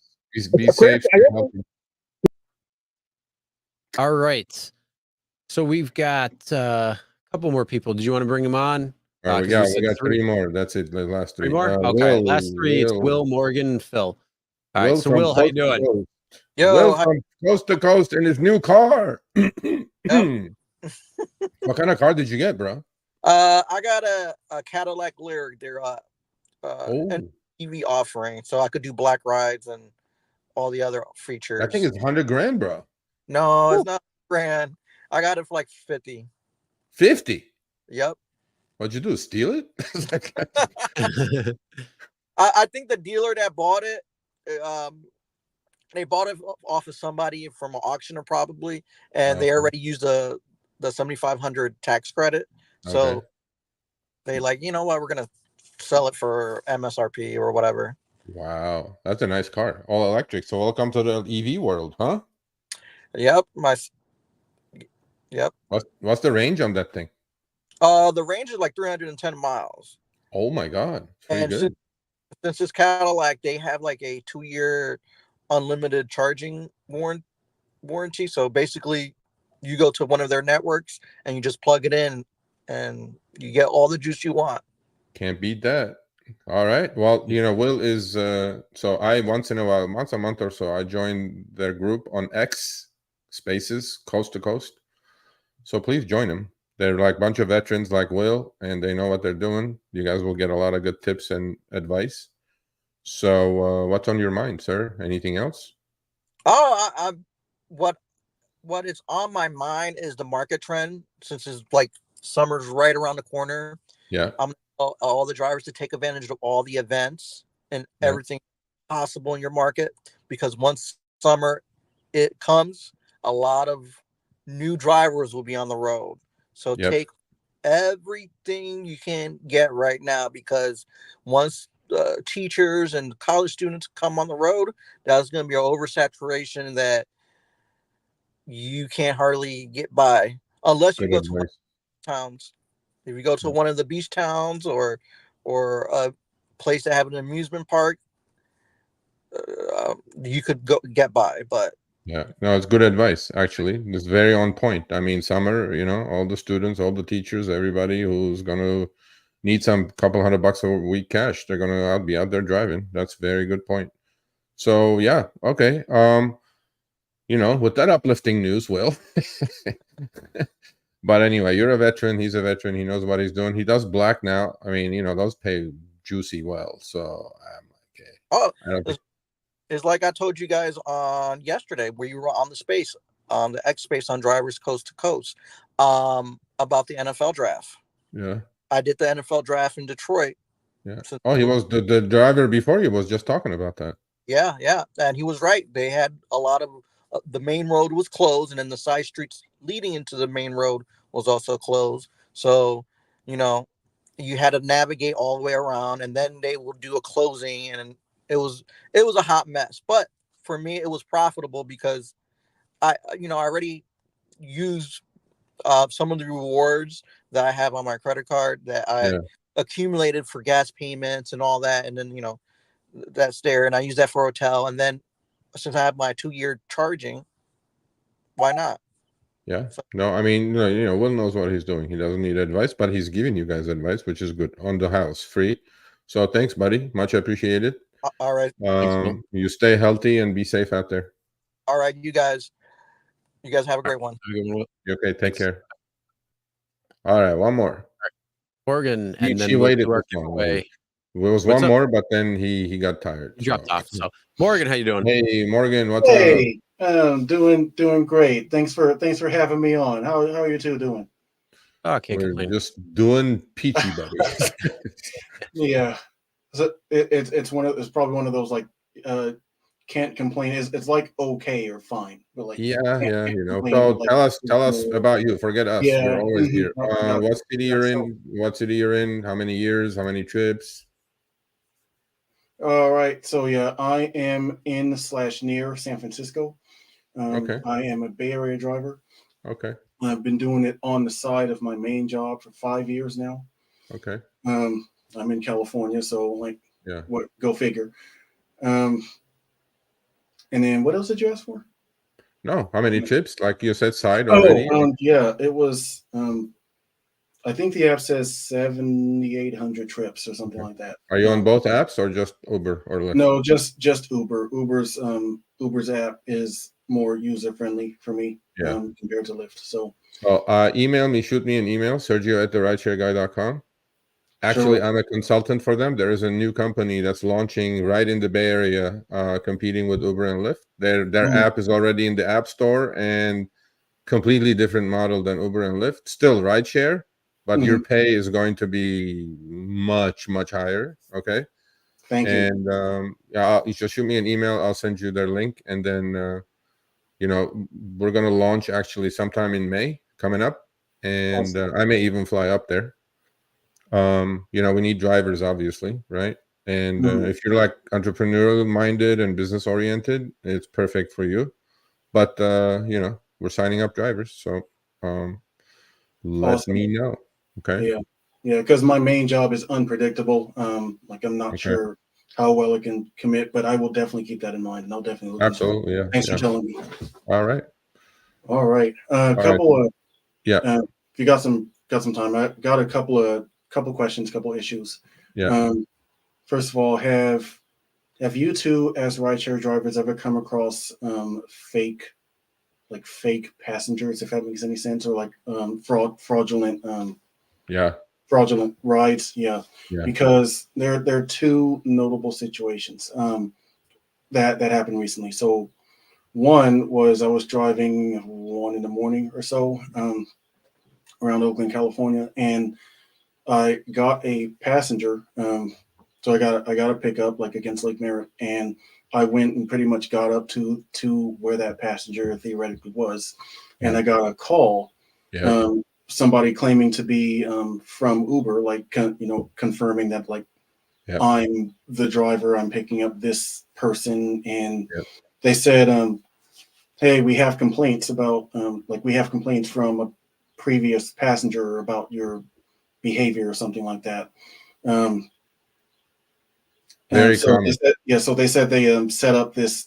Be safe. All right. So we've got a couple more people. Did you want to bring them on? We 'Cause got three more. That's it. The last Three three. more? Okay, Will, last three. It's Will, Morgan, and Phil. All right, Will so from Will, how you coast to doing? coast. Yo, Will hi. from coast to coast in his new car. Yep. What kind of car did you get, bro? I got a Cadillac Lyric. They're an Oh, EV offering, so I could do black rides and all the other features. I think it's 100 grand, bro. No, it's not grand. I got it for like 50. 50. Yep. What'd you do? Steal it? I think the dealer that bought it, they bought it off of somebody from an auctioner probably, and they already used the 7,500 tax credit. So Okay. they like, you know what, we're gonna sell it for MSRP or whatever. Wow, that's a nice car, all electric. So welcome to the EV world, huh? Yep. Yep. What's the range on that thing? The range is like 310 miles. Oh my God, pretty And good. since it's Cadillac, they have like a 2-year unlimited charging warranty. So basically, you go to one of their networks and you just plug it in, and you get all the juice you want. Can't beat that. All right. Well, Will is so I once in a while, once a month or so, I join their group on X Spaces, coast to coast. So please join them. They're like a bunch of veterans like Will, and they know what they're doing. You guys will get a lot of good tips and advice. So what's on your mind, sir? Anything else? Oh, I what is on my mind is the market trend. Since it's like summer's right around the corner, Yeah. I'm all the drivers to take advantage of all the events and everything possible in your market, because once summer it comes, a lot of new drivers will be on the road. So take everything you can get right now, because once teachers and college students come on the road, that's going to be an oversaturation that you can't hardly get by unless you Good go to advice. towns. If you go to one of the beach towns or a place that have an amusement park, you could get by. But Yeah, no, it's good advice, actually. It's very on point. I mean, summer, all the students, all the teachers, everybody who's gonna need some couple $100 a week cash, they're gonna be out there driving. That's very good point. So yeah, okay. With that uplifting news, Will. But anyway, you're a veteran, he's a veteran, he knows what he's doing. He does black now. I mean, those pay juicy well. So I'm okay. I don't think it's like I told you guys on yesterday, where you were on the X Space on Drivers Coast to Coast, about the NFL draft. Yeah. I did the NFL draft in Detroit. Yeah. Oh, he was the driver before you was just talking about that. Yeah, and he was right. They had a lot of the main road was closed, and then the side streets leading into the main road was also closed. So, you had to navigate all the way around, and then they would do a closing, and it was a hot mess. But for me, it was profitable because I already used some of the rewards that I have on my credit card that I accumulated for gas payments and all that, and then that's there, and I use that for hotel. And then since I have my 2-year charging, why not? Yeah. No, I mean, Will knows what he's doing. He doesn't need advice, but he's giving you guys advice, which is good, on the house, free. So thanks, buddy. Much appreciated. All right. You stay healthy and be safe out there. All right, you guys have a great one. Okay, take care. All right, one more. Morgan, and then She we'll waited do our this long. giveaway. There was one more, but then he got tired. He dropped off. So Morgan, how you doing? Hey, Morgan, what's up? Hey, doing great. Thanks for having me on. How are you two doing? Oh, I can't We're complain. just doing peachy, buddy. Yeah, so it's probably one of those like can't complain. It's like okay or fine, but like Yeah. complain, So like, tell us about you. Forget us. Yeah, We're always here. no, What city you're so- in? What city you're in? How many years? How many trips? All right, so yeah, I am in / near San Francisco. Okay. I am a Bay Area driver. Okay. I've been doing it on the side of my main job for 5 years now. Okay. I'm in California, so like, Yeah. what? Go figure. And then what else did you ask for? No, how many trips? Like you said, side already. Yeah, it was I think the app says 7,800 trips or something like that. Are you on both apps or just Uber or Lyft? No, just Uber. Uber's app is more user friendly for me compared to Lyft. So email me, shoot me an email, Sergio at therideshareguy.com. Actually, sure. I'm a consultant for them. There is a new company that's launching right in the Bay Area, competing with Uber and Lyft. Their app is already in the App Store and completely different model than Uber and Lyft. Still rideshare, but your pay is going to be much, much higher. Okay. Thank you. And you just shoot me an email. I'll send you their link. And then, we're going to launch actually sometime in May coming up. And Awesome. I may even fly up there. We need drivers, obviously, right? And if you're like entrepreneurial minded and business oriented, it's perfect for you. But we're signing up drivers, so let me know. Okay. Yeah, because my main job is unpredictable. Like I'm not Okay. sure how well I can commit, but I will definitely keep that in mind, and I'll definitely look into it. Absolutely, yeah. Thanks for telling me. All right. All right. All Couple right. of Yeah. if you got some time, I got a couple questions, couple issues. Yeah. First of all, have you two as rideshare drivers ever come across fake passengers, if that makes any sense, or like fraudulent fraudulent rides? Yeah. Because there are two notable situations that happened recently. So one was I was driving 1 a.m. or so around Oakland, California, and I got a passenger. So I got a pickup like against Lake Merritt, and I went and pretty much got up to where that passenger theoretically was, and I got a call. Somebody claiming to be from Uber, like confirming that like I'm the driver. I'm picking up this person, and they said, "Hey, we have complaints about we have complaints from a previous passenger about your behavior or something like that." Very so common. so they said they set up this.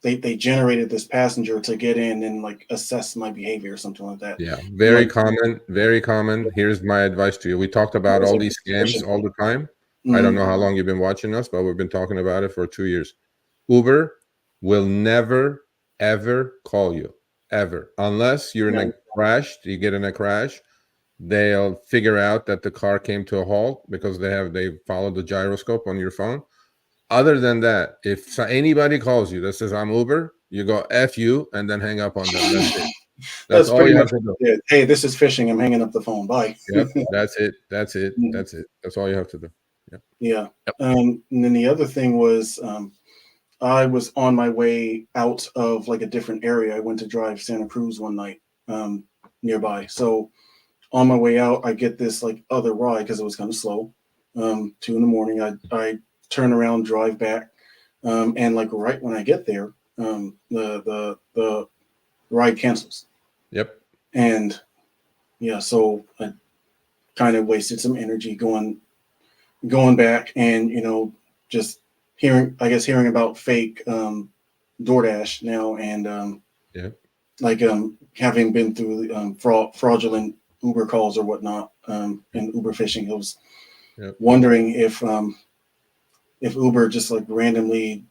They generated this passenger to get in and like assess my behavior or something like that. Yeah, very common. Very common. Here's my advice to you. We talked about all these scams all the time. I don't know how long you've been watching us, but we've been talking about it for 2 years. Uber will never, ever call you, ever, unless you're in a crash. You get in a crash, they'll figure out that the car came to a halt because they followed the gyroscope on your phone. Other than that, if anybody calls you that says I'm Uber, you go F you and then hang up on them. That's it. That's all you have to do. It. Hey, this is phishing. I'm hanging up the phone. Bye. Yep, that's it. That's it. That's it. That's all you have to do. Yep. Yeah. And then the other thing was I was on my way out of like a different area. I went to drive Santa Cruz one night nearby. So on my way out, I get this like other ride because it was kind of slow. 2 a.m. I turn around, drive back, and like right when I get there, the ride cancels. Yep. And yeah, so I kind of wasted some energy going back and just hearing about fake DoorDash now and having been through fraudulent Uber calls or whatnot and Uber phishing. I was wondering if Uber just like randomly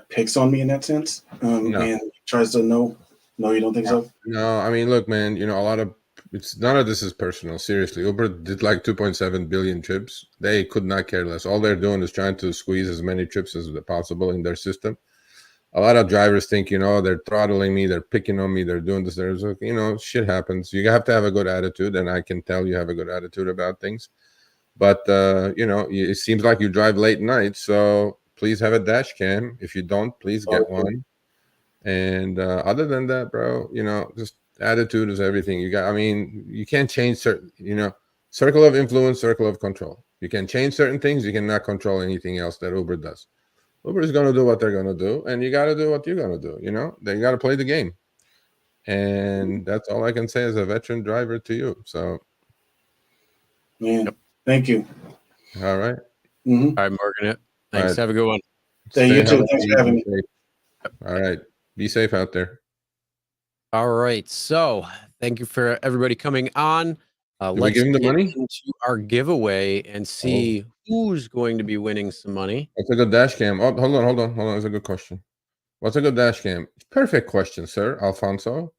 picks on me in that sense and tries to know. No, you don't think so? No, I mean, look, man, none of this is personal. Seriously, Uber did like 2.7 billion trips. They could not care less. All they're doing is trying to squeeze as many trips as possible in their system. A lot of drivers think, they're throttling me, they're picking on me, they're doing this. There's, shit happens. You have to have a good attitude, and I can tell you have a good attitude about things. But, it seems like you drive late night, so please have a dash cam. If you don't, please get one. And other than that, bro, just attitude is everything. You can't change certain, circle of influence, circle of control. You can change certain things. You cannot control anything else that Uber does. Uber is going to do what they're going to do, and you got to do what you're going to do. They got to play the game. And that's all I can say as a veteran driver to you. So, man, thank you. All right. All right, Morgan. Thanks. Have a good one. You too. Thanks for having me. All right. Be safe out there. All right. So thank you for everybody coming on. Did we Let's give him the get money? into our giveaway and see who's going to be winning some money. What's a good dash cam? Oh, hold on. That's a good question. What's a good dash cam? Perfect question, sir, Alfonso.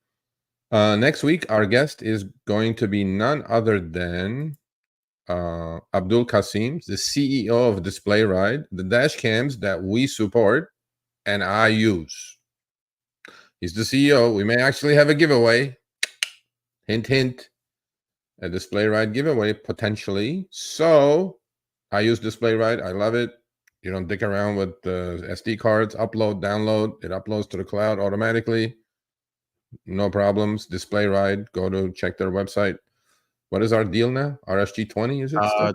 Next week, our guest is going to be none other than Abdul Qasim, the CEO of Display Ride, the dash cams that we support and I use. He's the CEO. We may actually have a giveaway. Hint, hint. A Display Ride giveaway, potentially. So, I use Display Ride. I love it. You don't dick around with the SD cards. Upload, download. It uploads to the cloud automatically. No problems. Display Ride. Go to check their website. What is our deal now? RSG20, is it still?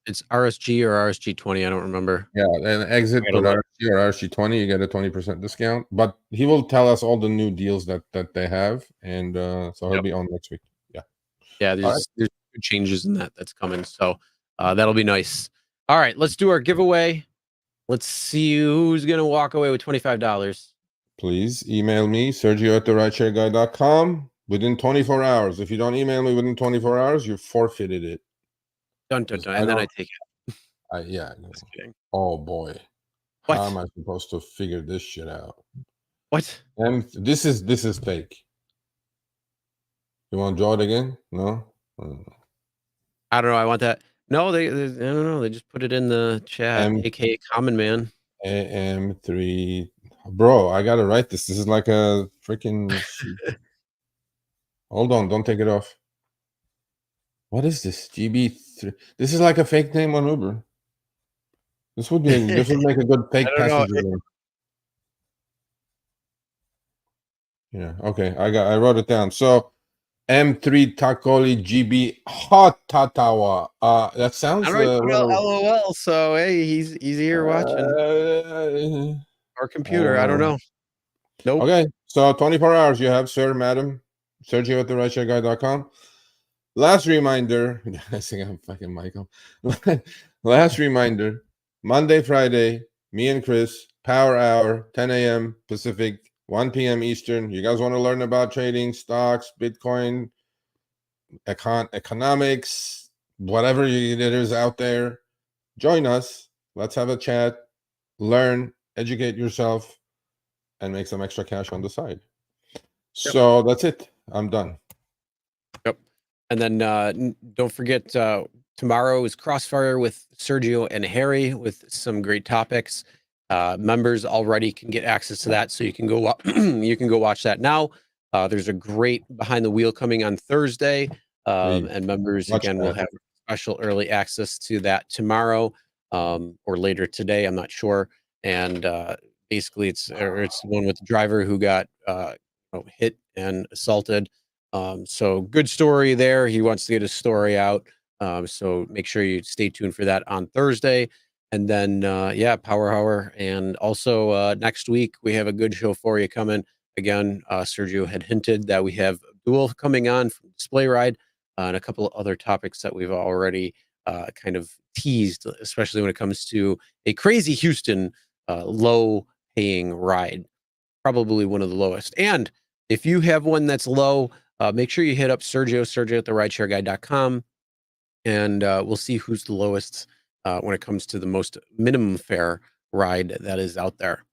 It's RSG or RSG20. I don't remember. Yeah, and exit with RSG or RSG20, you get a 20% discount. But he will tell us all the new deals that they have, and so he'll be on next week. Yeah, there's changes in that's coming, so that'll be nice. All right, let's do our giveaway. Let's see who's gonna walk away with $25. Please email me, Sergio at therideshareguy.com within 24 hours. If you don't email me within 24 hours, you forfeited it. Dun, dun, dun, and then I take it. Yeah. Just kidding. Oh boy. What? How am I supposed to figure this shit out? What? This is fake. You want to draw it again? No? I don't know. I want that. No, they I don't know. They just put it in the chat. AKA Common Man. AM3. Bro, I gotta write this. This is like a freaking Hold on, don't take it off. What is this? GB3. This is like a fake name on Uber. This would make a good fake passenger name. Yeah, okay. I wrote it down. So M3 Takoli GB Hot Tatawa. That sounds LOL. So hey, he's here watching. Our computer. I don't know. Nope. Okay, so 24 hours you have, sir, madam. Sergio at therideshareguy.com. Last reminder. I think I'm fucking Michael. Last reminder. Monday, Friday, me and Chris, Power Hour, 10 a.m. Pacific, 1 p.m. Eastern. You guys want to learn about trading, stocks, Bitcoin, economics, whatever it is out there, join us. Let's have a chat, learn, educate yourself, and make some extra cash on the side. So that's it. I'm done. Yep. And then don't forget, tomorrow is Crossfire with Sergio and Harry with some great topics. Members already can get access to that, so you can go you can go watch that now. There's a great behind the wheel coming on Thursday, and members again will have special early access to that tomorrow or later today. I'm not sure. And basically, it's the one with the driver who got hit and assaulted. So good story there. He wants to get his story out. So make sure you stay tuned for that on Thursday. And then, Power Hour. And also next week, we have a good show for you coming. Again, Sergio had hinted that we have Abdul coming on from Display Ride and a couple of other topics that we've already kind of teased, especially when it comes to a crazy Houston low paying ride, probably one of the lowest. And if you have one that's low, make sure you hit up Sergio at therideshareguy.com, and we'll see who's the lowest when it comes to the most minimum fare ride that is out there.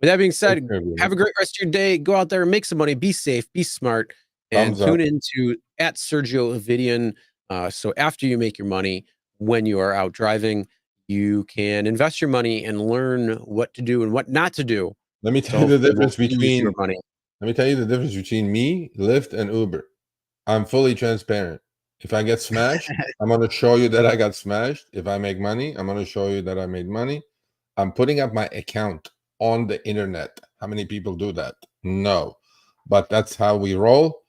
With that being said, have a great rest of your day. Go out there and make some money. Be safe, be smart, and tune into at Sergio Avidian. So after you make your money, when you are out driving, you can invest your money and learn what to do and what not to do. Let me tell you the difference between me, Lyft, and Uber. I'm fully transparent. If I get smashed, I'm going to show you that I got smashed. If I make money, I'm going to show you that I made money. I'm putting up my account on the internet. How many people do that? No. But that's how we roll.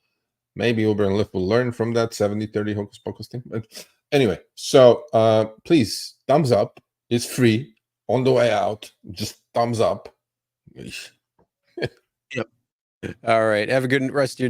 Maybe Uber and Lyft will learn from that 70-30 hocus pocus thing. But anyway, so please, thumbs up. It's free on the way out. Just thumbs up. Yep. All right. Have a good rest of your day.